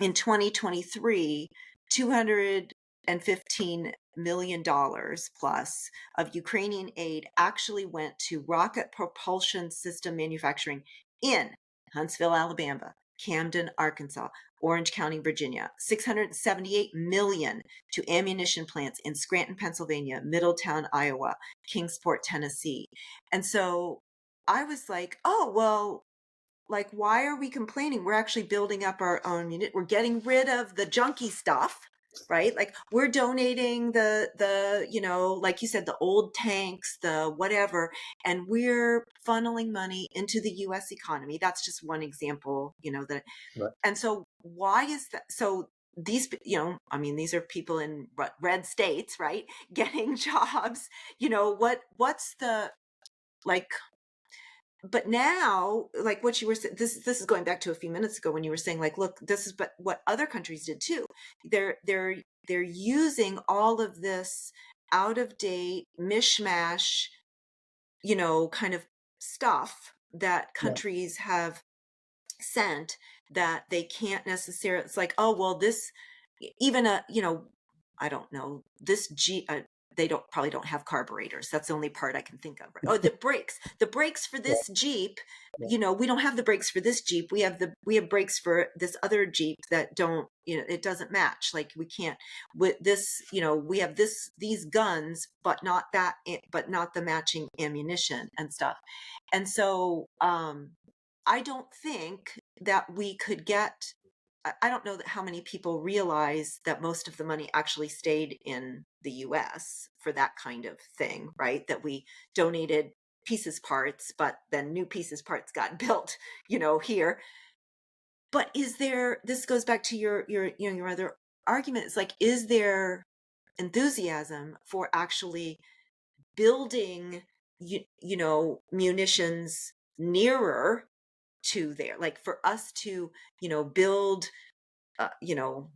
In 2023, $215 million plus of Ukrainian aid actually went to rocket propulsion system manufacturing in Huntsville, Alabama, Camden, Arkansas, Orange County, Virginia, 678 million to ammunition plants in Scranton, Pennsylvania, Middletown, Iowa, Kingsport, Tennessee. And so I was like, oh, well, like, why are we complaining? We're actually building up our own unit. We're getting rid of the junky stuff, right? Like we're donating the, you know, like you said, the old tanks, the whatever, and we're funneling money into the US economy. That's just one example, you know, that. Right. And so why is that? So these, you know, I mean, these are people in red states, right? Getting jobs, you know, what's the, like, but now, like what you were saying, this is going back to a few minutes ago when you were saying, like, look, this is but what other countries did too. They're using all of this out of date mishmash, you know, kind of stuff that Yeah. countries have sent that they can't necessarily. It's like, oh well, this even a, you know, I don't know, this they probably don't have carburetors. That's the only part I can think of. Right? Oh, the brakes for this Jeep, Yeah. you know, we don't have the brakes for this Jeep. We have brakes for this other Jeep that don't, you know, it doesn't match. Like we can't with this, you know, we have these guns, but not the matching ammunition and stuff. And so, I don't think that we could get, I don't know that how many people realize that most of the money actually stayed in the US for that kind of thing, right? That we donated pieces parts, but then new pieces parts got built, you know, here. But is there, this goes back to your you know, your other argument. It's like, is there enthusiasm for actually building you know, munitions nearer to there, like for us to, you know, build you know,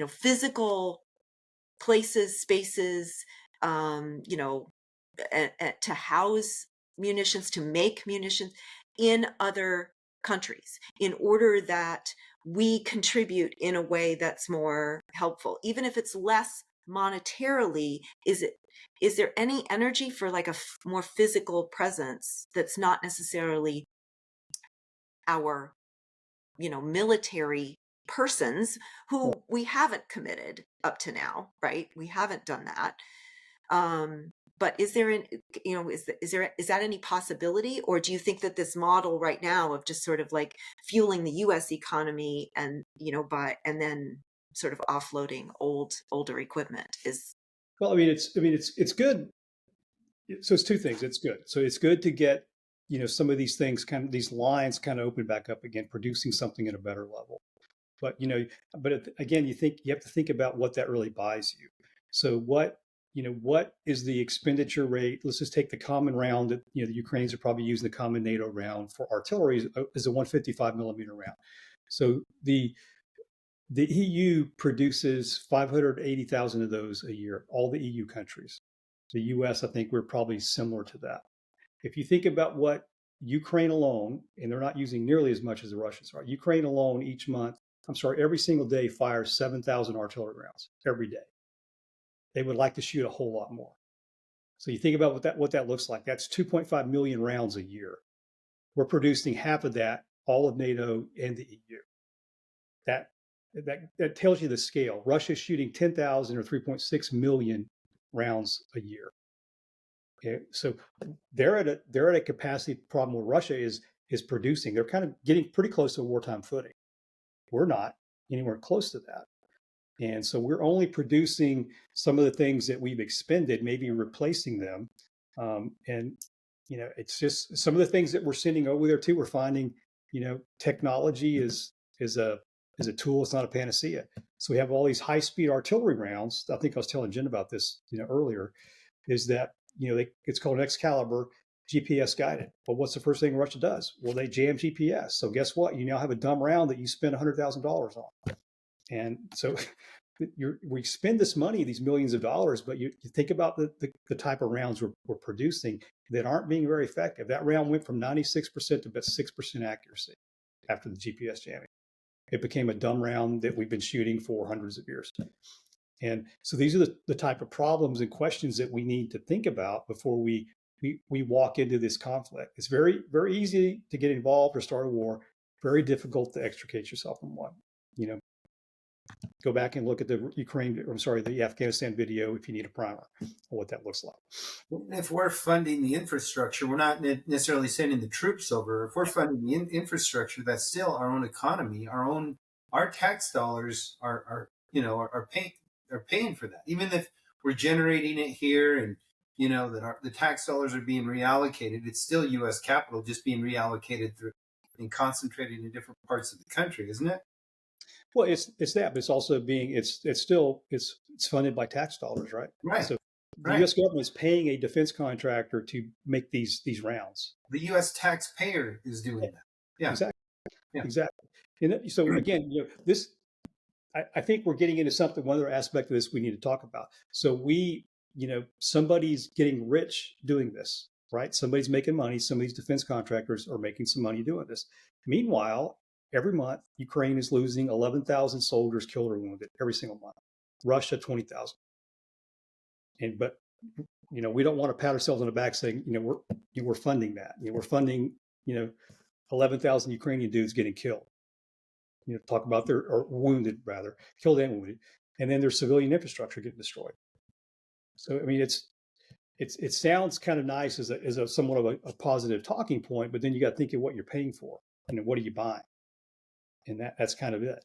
physical places, spaces, you know, to house munitions, to make munitions in other countries in order that we contribute in a way that's more helpful, even if it's less monetarily. Is there any energy for like a more physical presence that's not necessarily our, you know, military persons Yeah. who we haven't committed up to now, right? We haven't done that. But is there an, you know, is that any possibility, or do you think that this model right now of just sort of like fueling the US economy and, you know, and then sort of offloading older equipment is? Well, I mean, it's good. So it's two things. It's good. So it's good to get, you know, some of these things these lines kind of open back up again, producing something at a better level. But, you know, again, you have to think about what that really buys you. So what is the expenditure rate? Let's just take the common round that, you know, the Ukrainians are probably using the common NATO round for artillery is a 155 millimeter round. So the EU produces 580,000 of those a year, all the EU countries. The US, I think we're probably similar to that. If you think about what Ukraine alone, and they're not using nearly as much as the Russians are, Ukraine alone every single day fires 7,000 artillery rounds every day. They would like to shoot a whole lot more. So you think about what that looks like. That's 2.5 million rounds a year. We're producing half of that, all of NATO and the EU. That tells you the scale. Russia's shooting 10,000 or 3.6 million rounds a year. Okay, so they're at a capacity problem where Russia is producing. They're kind of getting pretty close to a wartime footing. We're not anywhere close to that. And so we're only producing some of the things that we've expended, maybe replacing them. And, you know, it's just some of the things that we're sending over there too. We're finding, you know, technology is a tool. It's not a panacea. So we have all these high speed artillery rounds. I think I was telling Jen about this, you know, earlier, is that it's called an Excalibur, GPS guided. But what's the first thing Russia does? Well, they jam GPS. So guess what? You now have a dumb round that you spend $100,000 on. And so we spend this money, these millions of dollars, but you think about the type of rounds we're producing that aren't being very effective. That round went from 96% to about 6% accuracy after the GPS jamming. It became a dumb round that we've been shooting for hundreds of years. And so these are the type of problems and questions that we need to think about before we walk into this conflict. It's very, very easy to get involved or start a war, very difficult to extricate yourself from one. Go back and look at the Afghanistan video if you need a primer on what that looks like. If we're funding the infrastructure, we're not necessarily sending the troops over. If we're funding the infrastructure, that's still our own economy, our tax dollars are paying for that. Even if we're generating it here and that the tax dollars are being reallocated, it's still U.S. capital just being reallocated through and concentrated in different parts of the country, isn't it? Well, it's that, but it's also it's funded by tax dollars, right? Right. So the U.S. government is paying a defense contractor to make these rounds. The U.S. taxpayer is doing that. Yeah, exactly. Yeah. Exactly. And so again, this, I think we're getting into something. One other aspect of this we need to talk about. So somebody's getting rich doing this, right? Somebody's making money. Some of these defense contractors are making some money doing this. Meanwhile, every month, Ukraine is losing 11,000 soldiers killed or wounded every single month. Russia, 20,000. But we don't want to pat ourselves on the back saying, we're funding that. We're funding, 11,000 Ukrainian dudes getting killed. Talk about or wounded rather, killed and wounded, and then their civilian infrastructure getting destroyed. So I mean, it sounds kind of nice as a somewhat of a positive talking point, but then you got to think of what you're paying for. What are you buying? And that's kind of it.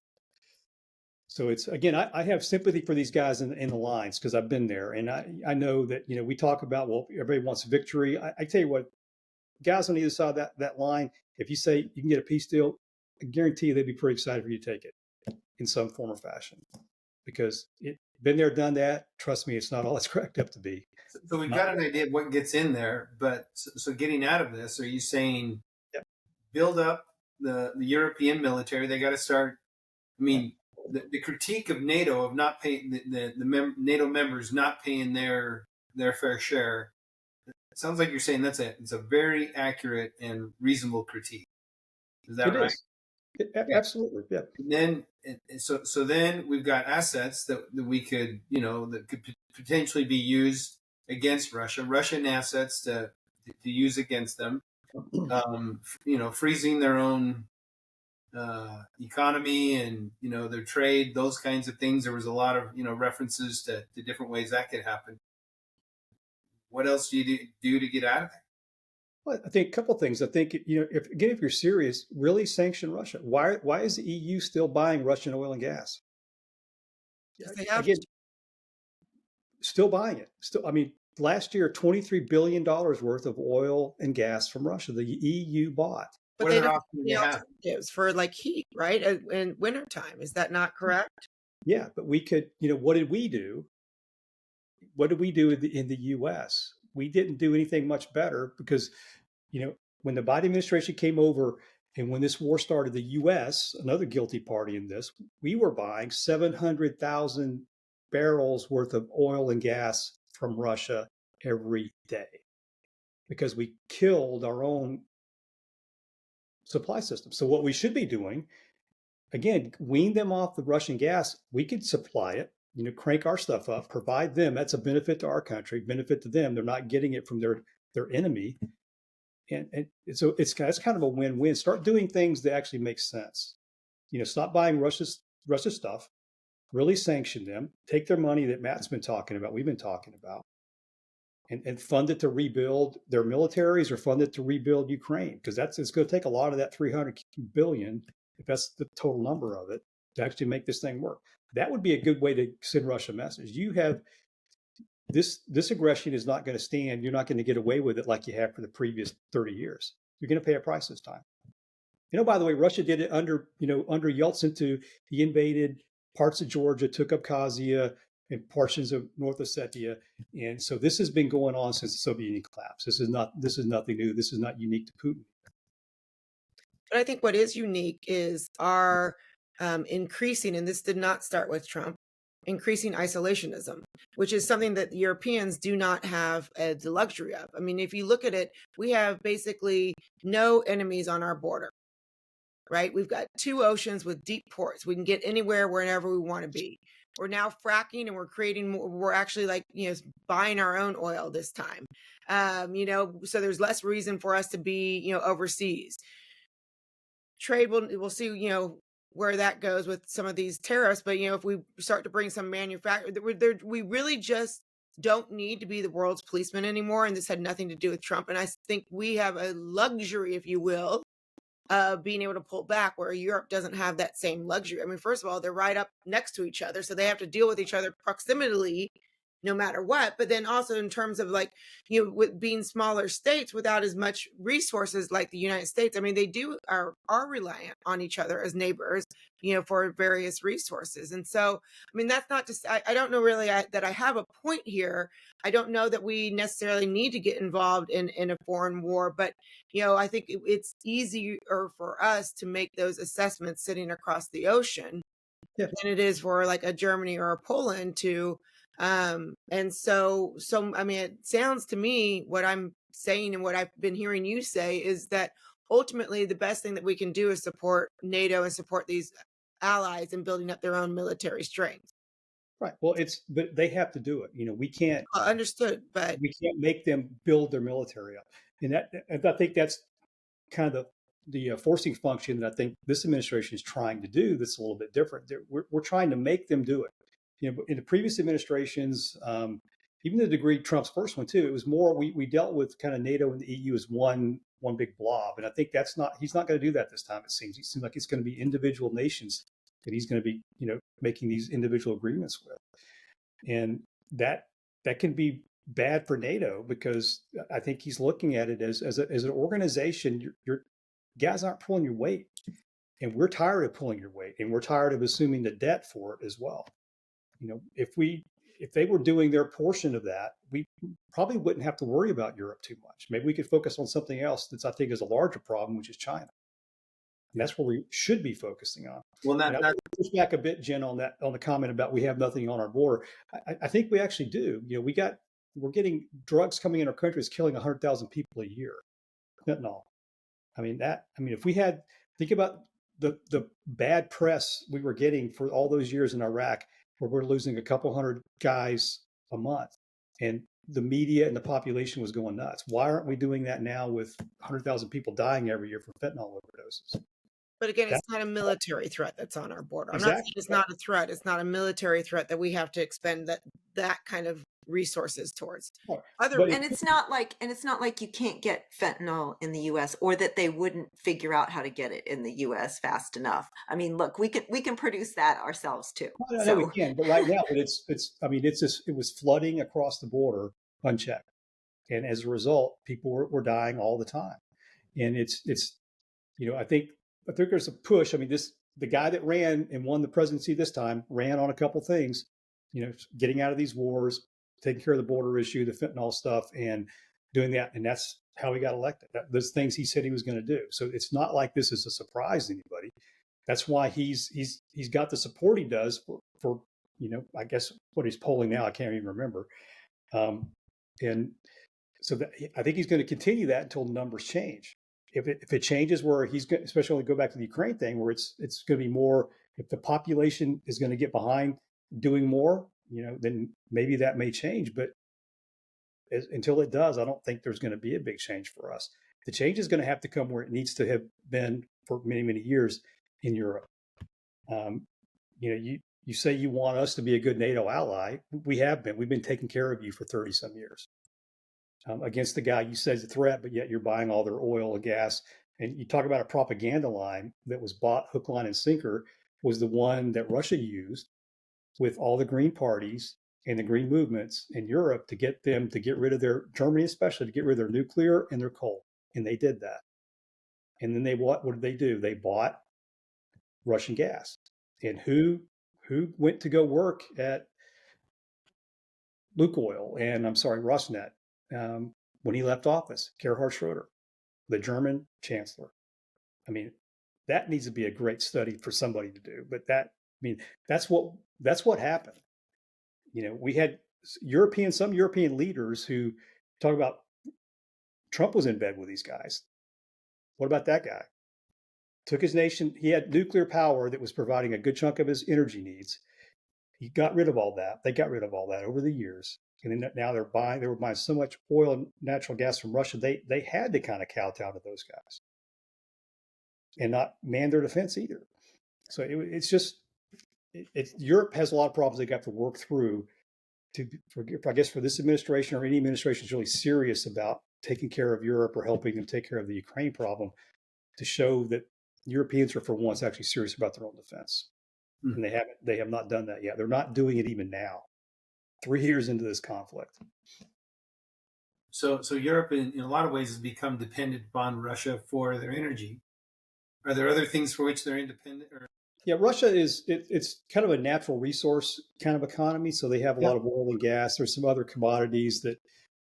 So it's, again, I have sympathy for these guys in the lines because I've been there. And I know that, we talk about, well, everybody wants victory. I tell you what, guys on either side of that line, if you say you can get a peace deal, I guarantee you they'd be pretty excited for you to take it in some form or fashion because it been there, done that. Trust me, it's not all it's cracked up to be. So we've got an idea of what gets in there, but so getting out of this, are you saying build up the European military? They got to start. I mean, the critique of NATO of not paying the NATO members not paying their fair share. It sounds like you're saying it's a very accurate and reasonable critique. Is that right? Absolutely, yeah. And then so then we've got assets that we could that could potentially be used against Russia, Russian assets to use against them. Freezing their own economy and their trade, those kinds of things. There was a lot of references to different ways that could happen. What else do you do to get out of it? Well, I think a couple of things. I think if you're serious, really sanction Russia. Why is the EU still buying Russian oil and gas? Still buying it. Last year, $23 billion worth of oil and gas from Russia, the EU bought. But they don't have the alternatives for heat, right? In wintertime. Is that not correct? Yeah, but we could, what did we do? What did we do in the U.S.? We didn't do anything much better because, when the Biden administration came over and when this war started, the U.S., another guilty party in this, we were buying 700,000 barrels worth of oil and gas from Russia every day because we killed our own supply system. So what we should be doing, again, wean them off the Russian gas. We could supply it, crank our stuff up, provide them. That's a benefit to our country, benefit to them. They're not getting it from their enemy. And so it's kind of a win-win. Start doing things that actually make sense. Stop buying Russia's stuff, really sanction them, take their money that Matt's been talking about, we've been talking about, and fund it to rebuild their militaries or fund it to rebuild Ukraine, because it's going to take a lot of that 300 billion, if that's the total number of it, to actually make this thing work. That would be a good way to send Russia a message. You have this aggression is not going to stand. You're not going to get away with it like you have for the previous 30 years. You're going to pay a price this time. By the way, Russia did it under Yeltsin too. He invaded parts of Georgia, took Abkhazia, and portions of North Ossetia. And so this has been going on since the Soviet Union collapsed. This is nothing new. This is not unique to Putin. But I think what is unique is our increasing, and this did not start with Trump, increasing isolationism, which is something that Europeans do not have the luxury of. I mean, if you look at it, we have basically no enemies on our border, right? We've got 2 oceans with deep ports. We can get anywhere, wherever we want to be. We're now fracking and we're creating more, we're actually like, buying our own oil this time. So there's less reason for us to be, overseas. Trade, we'll see, where that goes with some of these tariffs. But, if we start to bring some manufacturing, we really just don't need to be the world's policeman anymore. And this had nothing to do with Trump. And I think we have a luxury, if you will, of being able to pull back, where Europe doesn't have that same luxury. I mean, first of all, they're right up next to each other, so they have to deal with each other proximally no matter what. But then also in terms of with being smaller states without as much resources like the United States, I mean, they are reliant on each other as neighbors, for various resources. And so, I mean, that's not just, I don't know really that I have a point here. I don't know that we necessarily need to get involved in a foreign war, but, I think it's easier for us to make those assessments sitting across the ocean than it is for like a Germany or a Poland to, and so, I mean, it sounds to me, what I'm saying and what I've been hearing you say is that ultimately the best thing that we can do is support NATO and support these allies in building up their own military strength. Right. Well, but they have to do it. We can't. Understood, but we can't make them build their military up, and I think that's kind of the forcing function that I think this administration is trying to do. That's a little bit different. We're trying to make them do it. In the previous administrations, even to the degree Trump's first one too, it was more we dealt with kind of NATO and the EU as one big blob, and I think he's not going to do that this time. It seems like it's going to be individual nations that he's going to be making these individual agreements with, and that can be bad for NATO, because I think he's looking at it as an organization. Your guys aren't pulling your weight, and we're tired of pulling your weight, and we're tired of assuming the debt for it as well. If they were doing their portion of that, we probably wouldn't have to worry about Europe too much. Maybe we could focus on something else that I think is a larger problem, which is China. And that's where we should be focusing on. Well, push back a bit, Jen, on the comment about we have nothing on our border. I think we actually do. We're getting drugs coming in our country is killing 100,000 people a year. Fentanyl. If we had, think about the bad press we were getting for all those years in Iraq, where we're losing a couple hundred guys a month, and the media and the population was going nuts. Why aren't we doing that now with 100,000 people dying every year from fentanyl overdoses? But again, it's not a military threat that's on our border. I'm not saying it's not a threat. It's not a military threat that we have to expend that kind of resources towards. And it's not like you can't get fentanyl in the U.S. or that they wouldn't figure out how to get it in the U.S. fast enough. I mean, look, we can produce that ourselves too. No, we can. But right now, it was flooding across the border unchecked, and as a result, people were dying all the time. And I think there's a push. I mean, the guy that ran and won the presidency this time ran on a couple things, getting out of these wars, taking care of the border issue, the fentanyl stuff, and doing that. And that's how he got elected. Those things he said he was going to do. So it's not like this is a surprise to anybody. That's why he's got the support he does for I guess what he's polling now, I can't even remember. And so I think he's going to continue that until the numbers change. If it changes where he's going, especially when we go back to the Ukraine thing, where it's going to be more, if the population is going to get behind doing more, then maybe that may change. But until it does, I don't think there's going to be a big change for us. The change is going to have to come where it needs to have been for many, many years in Europe. You say you want us to be a good NATO ally. We have been. We've been taking care of you for 30 some years. Against the guy you say is a threat, but yet you're buying all their oil and gas. And you talk about a propaganda line that was bought hook, line, and sinker, was the one that Russia used with all the green parties and the green movements in Europe to get them to get rid of Germany especially, to get rid of their nuclear and their coal. And they did that. And then what did they do? They bought Russian gas. And who went to go work at Lukoil and Rosneft when he left office, Gerhard Schroeder, the German chancellor. I mean, that needs to be a great study for somebody to do. But that's what happened. We had some European leaders who talk about Trump was in bed with these guys. What about that guy? Took his nation. He had nuclear power that was providing a good chunk of his energy needs. He got rid of all that. They got rid of all that over the years. And then now they were buying so much oil and natural gas from Russia, they had to kind of kowtow to those guys and not man their defense either. So Europe has a lot of problems they got to work through I guess for this administration or any administration is really serious about taking care of Europe or helping them take care of the Ukraine problem, to show that Europeans are for once actually serious about their own defense. And they have not done that yet. They're not doing it even now, 3 years into this conflict. So Europe, in a lot of ways, has become dependent upon Russia for their energy. Are there other things for which they're independent? Yeah, Russia it's kind of a natural resource kind of economy. So they have a lot of oil and gas. There's some other commodities that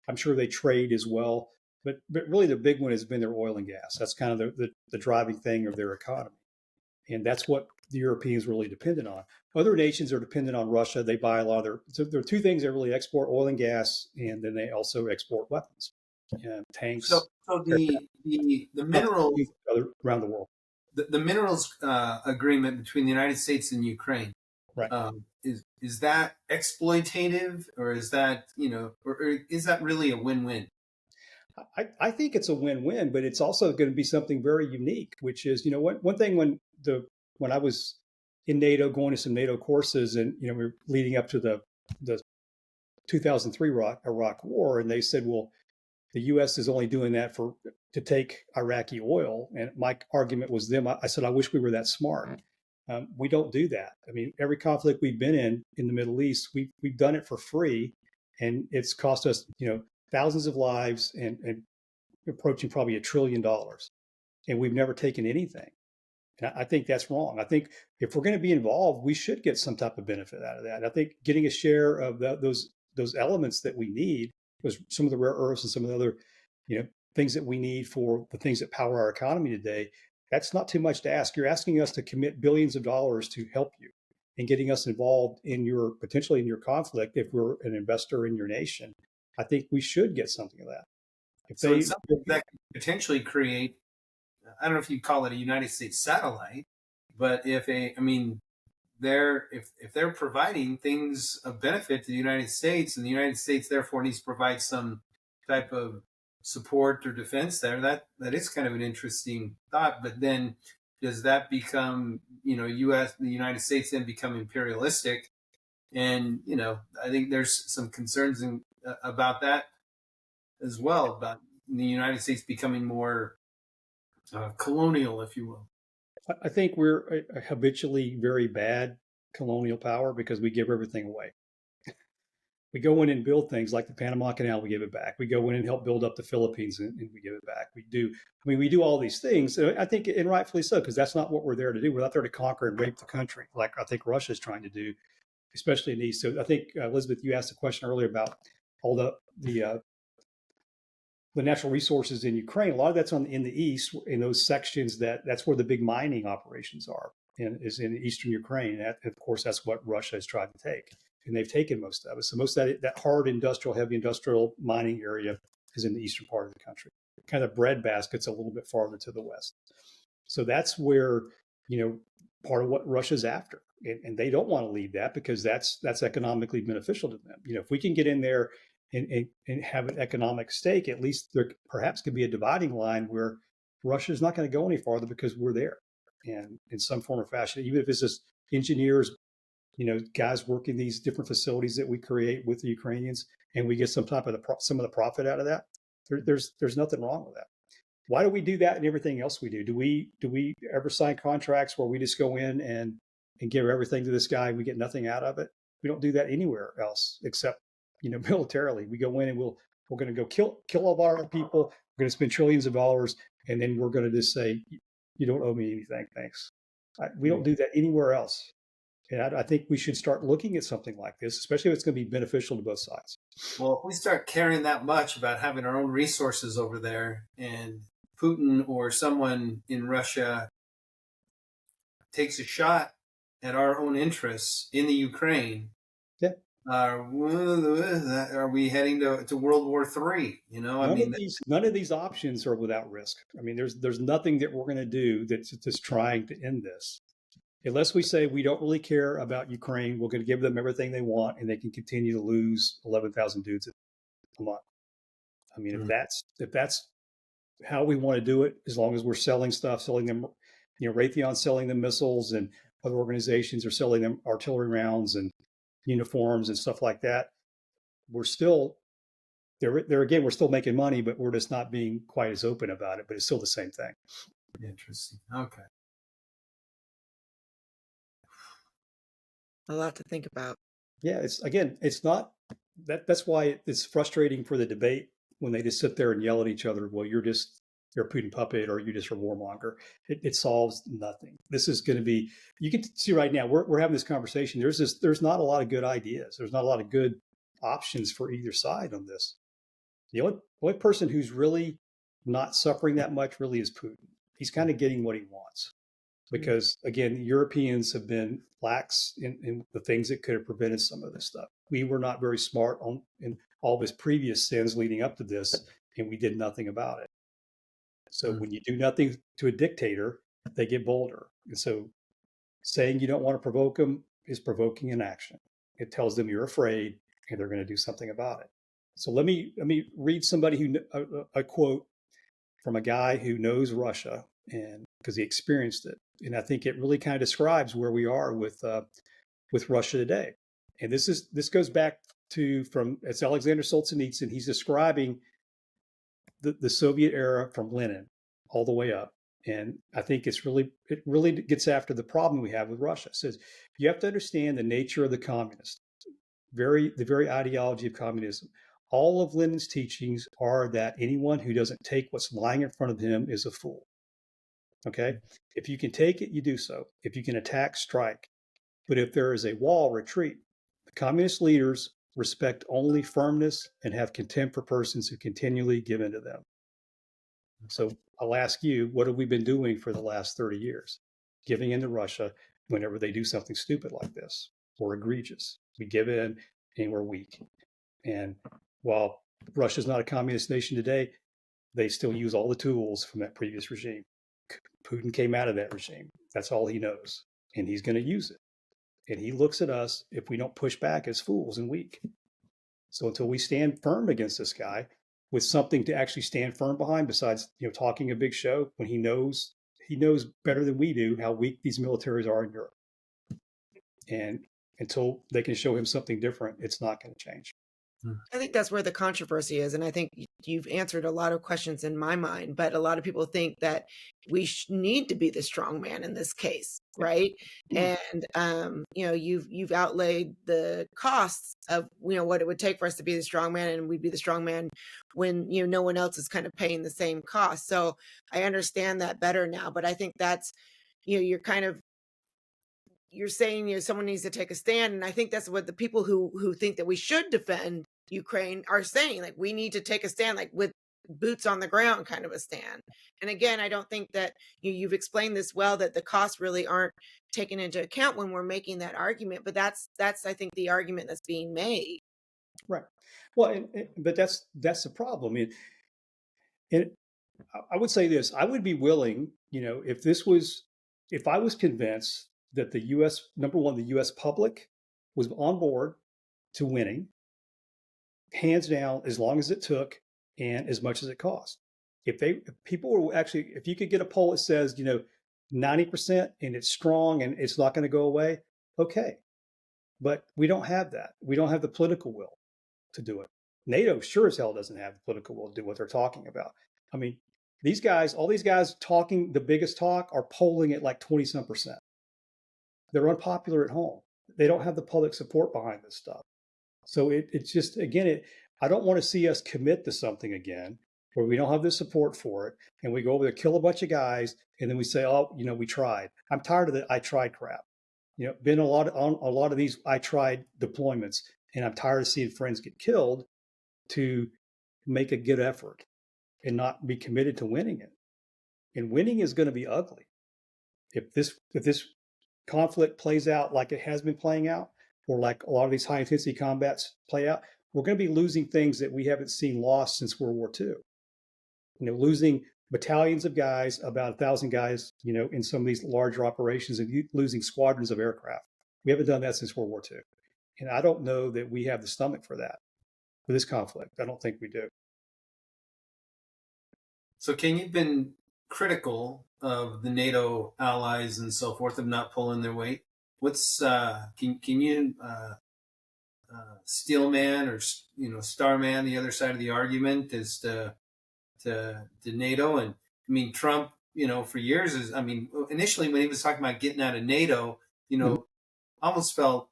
I'm sure they trade as well. But really the big one has been their oil and gas. That's kind of the driving thing of their economy. And that's what the Europeans really dependent on. Other nations are dependent on Russia. They buy a lot of so there are two things they really export: oil and gas, and then they also export weapons, tanks. So the minerals around the world. The minerals agreement between the United States and Ukraine, right? Is that exploitative, or is that or is that really a win-win? I think it's a win-win, but it's also going to be something very unique, which is, one thing when I was in NATO, going to some NATO courses, and we were leading up to the 2003 Iraq War, and they said, well, the U.S. is only doing that to take Iraqi oil, and my argument was I said, I wish we were that smart. We don't do that. I mean, every conflict we've been in the Middle East, we've done it for free, and it's cost us thousands of lives and approaching probably $1 trillion, and we've never taken anything. And I think that's wrong. I think if we're going to be involved, we should get some type of benefit out of that. And I think getting a share of those elements that we need, was some of the rare earths and some of the other, things that we need for the things that power our economy today, that's not too much to ask. You're asking us to commit billions of dollars to help you and getting us involved potentially in your conflict. If we're an investor in your nation, I think we should get something of that. It's something that could potentially create, I don't know if you'd call it a United States satellite, but if they're providing things of benefit to the United States, and the United States therefore needs to provide some type of support or defense there, that is kind of an interesting thought. But then does that become, the United States then become imperialistic? And, I think there's some concerns about that as well, about the United States becoming more colonial, if you will. I think we're a habitually very bad colonial power because we give everything away. We go in and build things like the Panama Canal, we give it back. We go in and help build up the Philippines, and we give it back. We do all these things. I think, and rightfully so, because that's not what we're there to do. We're not there to conquer and rape the country, like I think Russia is trying to do, especially in the East. So I think, Elizabeth, you asked a question earlier about all the natural resources in Ukraine. A lot of that's in the East, in those sections that's where the big mining operations are, and is in eastern Ukraine. Of course, that's what Russia has tried to take, and they've taken most of it. So most of that hard industrial, heavy industrial mining area is in the eastern part of the country. Kind of bread basket's a little bit farther to the west. So that's where, part of what Russia's after. And they don't want to leave that because that's economically beneficial to them. If we can get in there and have an economic stake, at least there perhaps could be a dividing line where Russia's not going to go any farther because we're there, and in some form or fashion, even if it's just engineers, guys working these different facilities that we create with the Ukrainians, and we get some of the profit out of that. There's nothing wrong with that. Why do we do that and everything else we do? Do we ever sign contracts where we just go in and give everything to this guy and we get nothing out of it? We don't do that anywhere else except militarily. We go in and we're going to go kill all of our people. We're going to spend trillions of dollars, and then we're going to just say, you don't owe me anything, thanks. We don't do that anywhere else. And I think we should start looking at something like this, especially if it's going to be beneficial to both sides. Well, if we start caring that much about having our own resources over there, and Putin or someone in Russia takes a shot at our own interests in the Ukraine, Yeah. are we heading to World War III? None of these options are without risk. I mean, there's nothing that we're going to do that's just trying to end this. Unless we say we don't really care about Ukraine, we're going to give them everything they want, and they can continue to lose 11,000 dudes a month. I mean, if that's how we want to do it, as long as we're selling stuff, selling them, Raytheon selling them missiles, and other organizations are selling them artillery rounds and uniforms and stuff like that, we're still there again. We're still making money, but we're just not being quite as open about it. But it's still the same thing. Interesting. Okay. A lot to think about. Yeah, it's not that's why it's frustrating for the debate when they just sit there and yell at each other. Well, you're a Putin puppet, or you're just a warmonger. It solves nothing. This is going to be. You can see right now we're having this conversation. There's not a lot of good ideas. There's not a lot of good options for either side on this. The only person who's really not suffering that much really is Putin. He's kind of getting what he wants. Because again, Europeans have been lax in the things that could have prevented some of this stuff. We were not very smart in all of his previous sins leading up to this, and we did nothing about it. So when you do nothing to a dictator, they get bolder. And so saying you don't want to provoke them is provoking an action. It tells them you're afraid and they're going to do something about it. So let me read a quote from a guy who knows Russia, and because he experienced it. And I think it really kind of describes where we are with Russia today. And this goes back it's Alexander Solzhenitsyn. He's describing the Soviet era from Lenin all the way up. And I think it really gets after the problem we have with Russia. It says you have to understand the nature of the communists, the very ideology of communism. All of Lenin's teachings are that anyone who doesn't take what's lying in front of him is a fool. Okay? If you can take it, you do so. If you can attack, strike. But if there is a wall, retreat. The communist leaders respect only firmness and have contempt for persons who continually give in to them. So I'll ask you, what have we been doing for the last 30 years? Giving in to Russia whenever they do something stupid like this or egregious. We give in and we're weak. And while Russia's not a communist nation today, they still use all the tools from that previous regime. Putin came out of that regime. That's all he knows. And he's going to use it. And he looks at us, if we don't push back, as fools and weak. So until we stand firm against this guy with something to actually stand firm behind, besides talking a big show, when he knows better than we do how weak these militaries are in Europe. And until they can show him something different, it's not going to change. I think that's where the controversy is. And I think you've answered a lot of questions in my mind, but a lot of people think that we need to be the strong man in this case, right? And, you've outlaid the costs of, what it would take for us to be the strong man, and we'd be the strong man when, no one else is kind of paying the same cost. So I understand that better now, but I think that's, you're saying, someone needs to take a stand. And I think that's what the people who think that we should defend Ukraine are saying. Like, we need to take a stand, like with boots on the ground kind of a stand. And again, I don't think that you've explained this well, that the costs really aren't taken into account when we're making that argument. But that's I think the argument that's being made. Right. Well, but that's the problem. And I would say this: I would be willing, if I was convinced that the U.S. number one, the U.S. public was on board to winning, hands down, as long as it took and as much as it cost. If you could get a poll that says 90% and it's strong and it's not going to go away, okay. But we don't have that. We don't have the political will to do it. NATO sure as hell doesn't have the political will to do what they're talking about. I mean, all these guys talking the biggest talk are polling at like 20-some%. They're unpopular at home. They don't have the public support behind this stuff. So it's just, again, I don't want to see us commit to something again where we don't have the support for it, and we go over there, kill a bunch of guys, and then we say, oh, we tried. I'm tired of the I tried crap. Been on a lot of these I tried deployments, and I'm tired of seeing friends get killed to make a good effort and not be committed to winning it. And winning is going to be ugly. If this conflict plays out like it has been playing out, or like a lot of these high intensity combats play out, we're going to be losing things that we haven't seen lost since World War II. Losing battalions of guys, about 1,000 guys, in some of these larger operations, and losing squadrons of aircraft. We haven't done that since World War II. And I don't know that we have the stomach for that, for this conflict. I don't think we do. So, Ken, you've been critical of the NATO allies and so forth of not pulling their weight. What's can you steelman or starman the other side of the argument as to NATO? And I mean, Trump, for years initially when he was talking about getting out of NATO, almost felt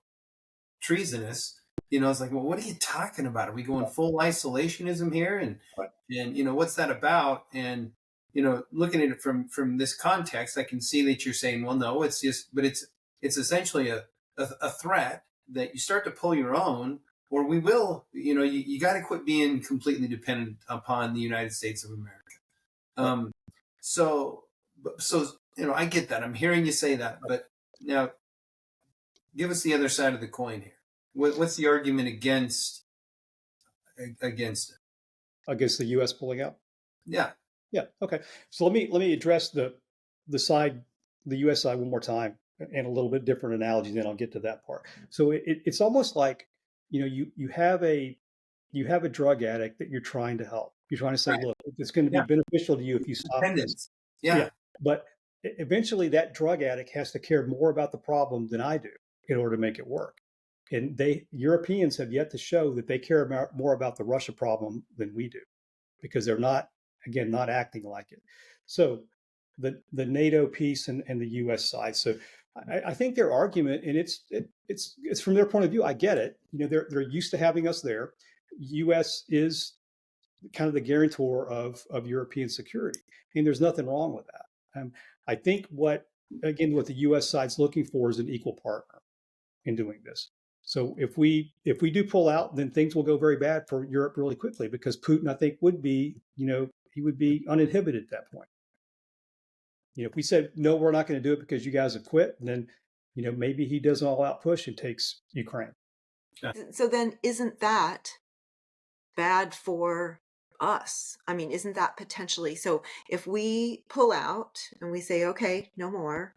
treasonous. It's like, well, what are you talking about? Are we going full isolationism here? And what's that about? And looking at it from this context, I can see that you're saying, well, no, it's just, but it's essentially a threat that you start to pull your own, or we will. You got to quit being completely dependent upon the United States of America. So I get that. I'm hearing you say that, but now give us the other side of the coin here. What's the argument against it? Against the U.S. pulling out? Yeah. Okay. So let me address the U.S. side one more time, and a little bit different analogy. Then I'll get to that part. So it's almost like you have a drug addict that you're trying to help. You're trying to say, right, look, it's going to be beneficial to you if you stop this. Yeah. But eventually, that drug addict has to care more about the problem than I do in order to make it work. And Europeans have yet to show that they care more about the Russia problem than we do, because they're not acting like it. So the NATO piece and the U.S. side. So I think their argument, and it's from their point of view, I get it. They're used to having us there. U.S. is kind of the guarantor of European security, and there's nothing wrong with that. I think what the U.S. side's looking for is an equal partner in doing this. So if we do pull out, then things will go very bad for Europe really quickly, because Putin, I think, would be uninhibited at that point. If we said, no, we're not going to do it because you guys have quit, then, maybe he does an all-out push and takes Ukraine. Yeah. So then isn't that bad for us? I mean, isn't that potentially, so if we pull out and we say, okay, no more,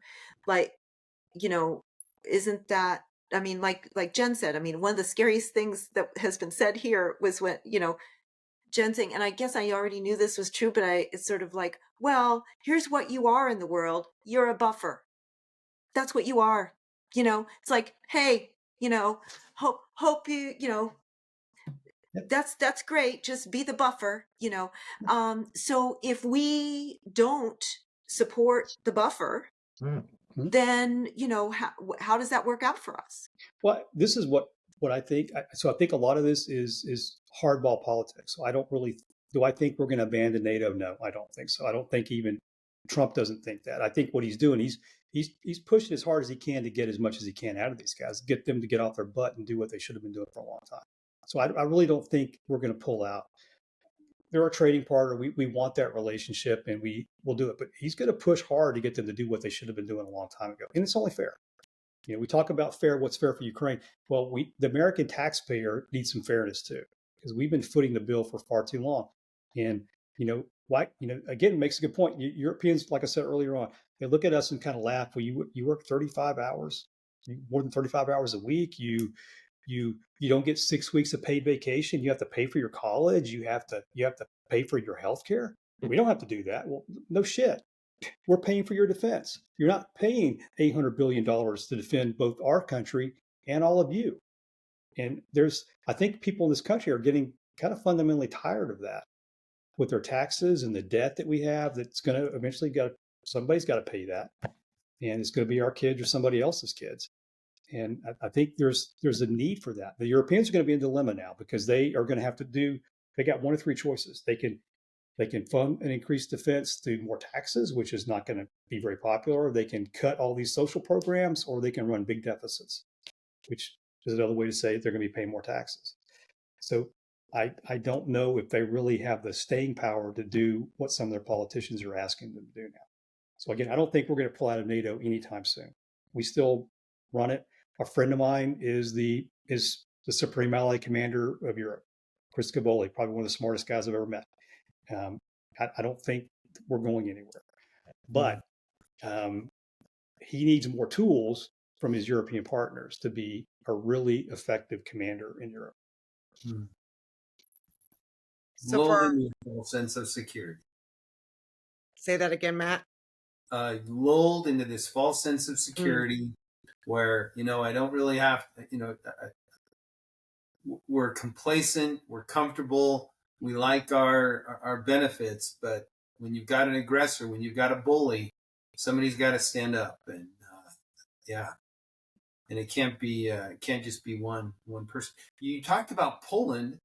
isn't that, I mean, like Jen said, I mean, one of the scariest things that has been said here was when, Jen saying, and I guess I already knew this was true, but it's sort of like, well, here's what you are in the world. You're a buffer. That's what you are. It's like, hey, hope you, that's great. Just be the buffer, So if we don't support the buffer, then, how does that work out for us? Well, this is what I think. So I think a lot of this is hardball politics. So do I think we're going to abandon NATO? No, I don't think so. I don't think even Trump doesn't think that. I think what he's doing, he's pushing as hard as he can to get as much as he can out of these guys, get them to get off their butt and do what they should have been doing for a long time. So I really don't think we're going to pull out. They're our trading partner. We want that relationship, and we will do it. But he's going to push hard to get them to do what they should have been doing a long time ago. And it's only fair. We talk about what's fair for Ukraine. Well, the American taxpayer needs some fairness too, because we've been footing the bill for far too long. And, again, it makes a good point. Europeans, like I said earlier on, they look at us and kind of laugh. Well, you work 35 hours, more than 35 hours a week. You don't get 6 weeks of paid vacation. You have to pay for your college. You have to pay for your health care. We don't have to do that. Well, no shit. We're paying for your defense. You're not paying $800 billion to defend both our country and all of you. And I think people in this country are getting kind of fundamentally tired of that, with their taxes and the debt that we have. That's going to eventually somebody's got to pay that. And it's going to be our kids or somebody else's kids. And I think there's a need for that. The Europeans are going to be in a dilemma now, because they are going to have to they got one of three choices. They can They can fund and increase defense through more taxes, which is not going to be very popular. They can cut all these social programs, or they can run big deficits, which is another way to say they're going to be paying more taxes. So I don't know if they really have the staying power to do what some of their politicians are asking them to do now. So again, I don't think we're going to pull out of NATO anytime soon. We still run it. A friend of mine is the Supreme Allied Commander of Europe, Chris Caboli, probably one of the smartest guys I've ever met. I don't think we're going anywhere, but he needs more tools from his European partners to be a really effective commander in Europe. So Lulled for in the false sense of security. say that again, Matt. Lulled into this false sense of security where, I don't really have, we're complacent, we're comfortable, we like our benefits, but when you've got an aggressor, when you've got a bully, somebody's got to stand up, and and it can't just be one person. You talked about Poland.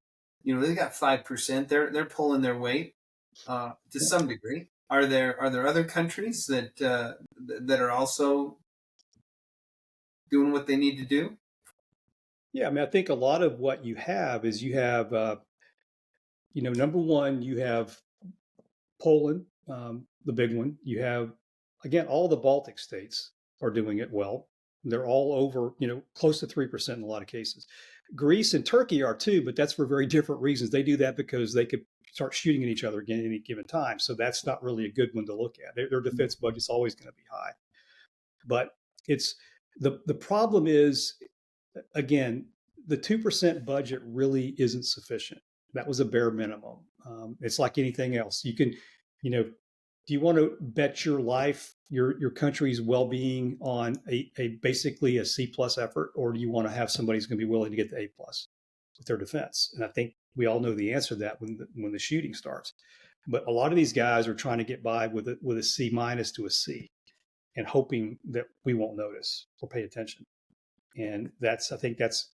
They got 5%. They're pulling their weight to some degree. Are there other countries that are also doing what they need to do? Yeah, I mean, I think a lot of what you have is number one, you have Poland, the big one. You have, again, all the Baltic states are doing it well. They're all over, close to 3% in a lot of cases. Greece and Turkey are too, but that's for very different reasons. They do that because they could start shooting at each other again at any given time. So that's not really a good one to look at. Their defense budget's always going to be high. But it's the problem is, again, the 2% budget really isn't sufficient. That was a bare minimum. It's like anything else. You can, do you want to bet your life, your country's well-being on a basically a C+ effort, or do you want to have somebody who's going to be willing to get the A+ with their defense? And I think we all know the answer to that when the shooting starts. But a lot of these guys are trying to get by with a C- to a C, and hoping that we won't notice or pay attention. And I think that's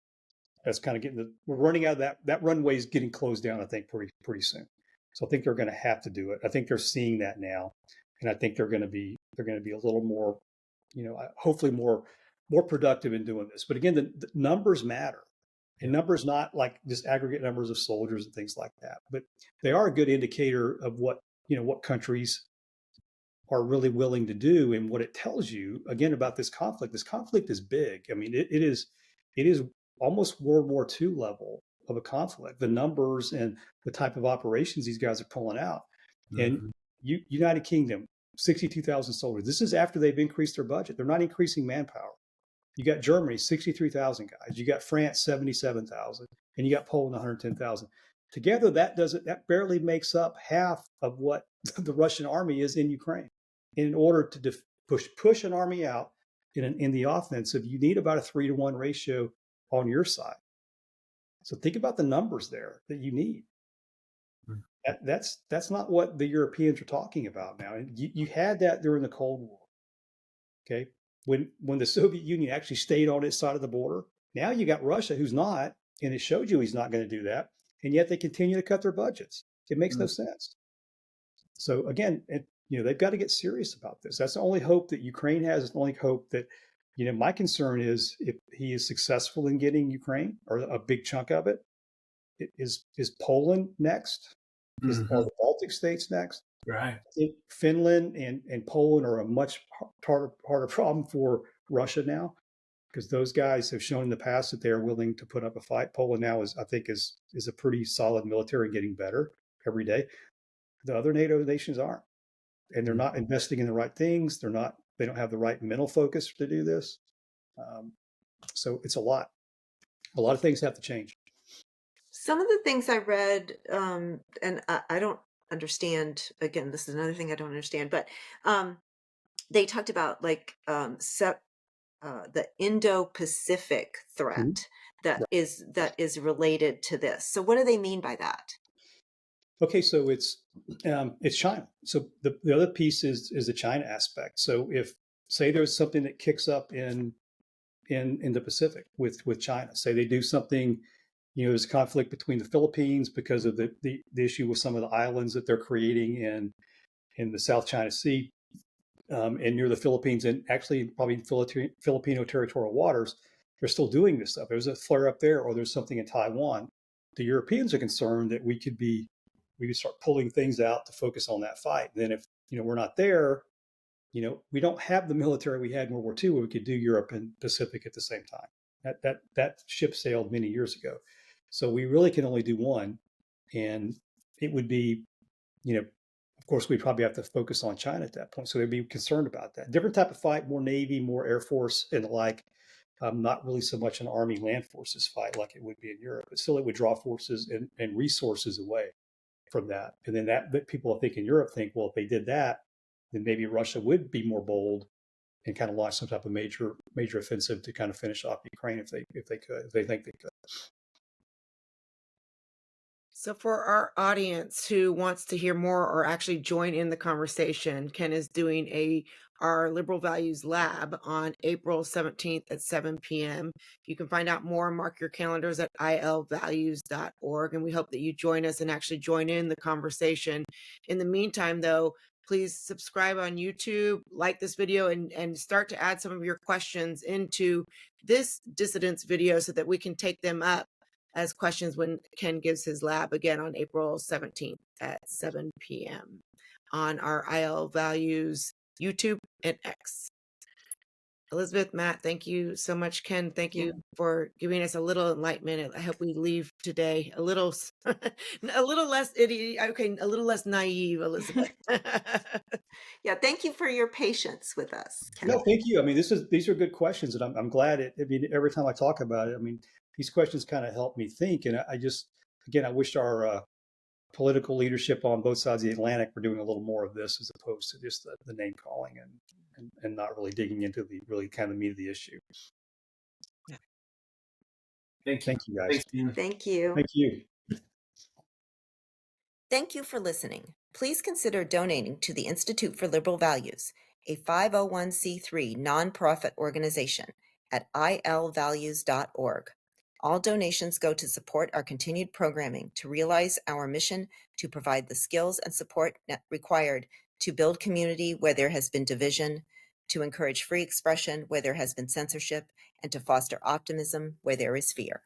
kind of we're running out of that runway is getting closed down, I think, pretty soon. So I think they're going to have to do it. I think they're seeing that now, and I think they're going to be a little more, hopefully more productive in doing this. But again, the numbers matter, and numbers not like just aggregate numbers of soldiers and things like that, but they are a good indicator of what countries are really willing to do, and what it tells you again about this conflict. This conflict is big. I mean, it is almost World War II level of a conflict, the numbers and the type of operations these guys are pulling out. And United Kingdom, 62,000 soldiers. This is after they've increased their budget. They're not increasing manpower. You got Germany, 63,000 guys. You got France, 77,000, and you got Poland, 110,000. Together, that barely makes up half of what the Russian army is in Ukraine. And in order to push an army out in the offensive, you need about a 3-to-1 ratio on your side. So think about the numbers there that you need. That's not what the Europeans are talking about now. And you had that during the Cold War. Okay, when the Soviet Union actually stayed on its side of the border. Now you got Russia, who's not, and it showed you he's not going to do that, and yet they continue to cut their budgets. It makes no sense. So again, they've got to get serious about this. That's the only hope that Ukraine has. It's the only hope that. My concern is if he is successful in getting Ukraine, or a big chunk of it, is Poland next? Are the Baltic states next? Right. I think Finland and Poland are a much harder problem for Russia now, because those guys have shown in the past that they are willing to put up a fight. Poland now is a pretty solid military, getting better every day. The other NATO nations aren't, and they're not investing in the right things. They don't have the right mental focus to do this. So it's a lot. A lot of things have to change. Some of the things I read, and I don't understand, again, this is another thing I don't understand, but they talked about the Indo-Pacific threat that is related to this. So what do they mean by that? Okay, so it's China. So the other piece is the China aspect. So if, say, there's something that kicks up in the Pacific with China, say they do something There's a conflict between the Philippines because of the issue with some of the islands that they're creating in the South China Sea, and near the Philippines, and actually probably Filipino territorial waters. They're still doing this stuff. There's a flare up there, or there's something in Taiwan. The Europeans are concerned that we could start pulling things out to focus on that fight. And then if we're not there, we don't have the military we had in World War II where we could do Europe and Pacific at the same time. That ship sailed many years ago. So we really can only do one. And it would be, of course, we'd probably have to focus on China at that point. So they'd be concerned about that. Different type of fight, more Navy, more Air Force and the like. Not really so much an Army land forces fight like it would be in Europe, but still it would draw forces and resources away from that. And then that people I think in Europe think, well, if they did that, then maybe Russia would be more bold and kind of launch some type of major offensive to kind of finish off Ukraine if they could, if they think they could. So for our audience who wants to hear more or actually join in the conversation, Ken is doing our Liberal Values Lab on April 17th at 7 p.m. You can find out more and mark your calendars at ilvalues.org. And we hope that you join us and actually join in the conversation. In the meantime, though, please subscribe on YouTube, like this video, and start to add some of your questions into this dissidence video so that we can take them up as questions when Ken gives his lab again on April 17th at 7 p.m. on our IL Values YouTube and X. Elizabeth, Matt, thank you so much. Ken, thank you for giving us a little enlightenment. I hope we leave today a little less a little less naive, Elizabeth. Yeah, thank you for your patience with us, Ken. No, thank you. I mean, these are good questions, and I'm glad every time I talk about it, these questions kind of help me think. And I wish our political leadership on both sides of the Atlantic were doing a little more of this as opposed to just the name calling and not really digging into the really kind of meat of the issue. Thank you. Thank you, guys. Thank you. Thank you. Thank you for listening. Please consider donating to the Institute for Liberal Values, a 501c3 nonprofit organization at ilvalues.org. All donations go to support our continued programming to realize our mission to provide the skills and support required to build community where there has been division, to encourage free expression where there has been censorship, and to foster optimism where there is fear.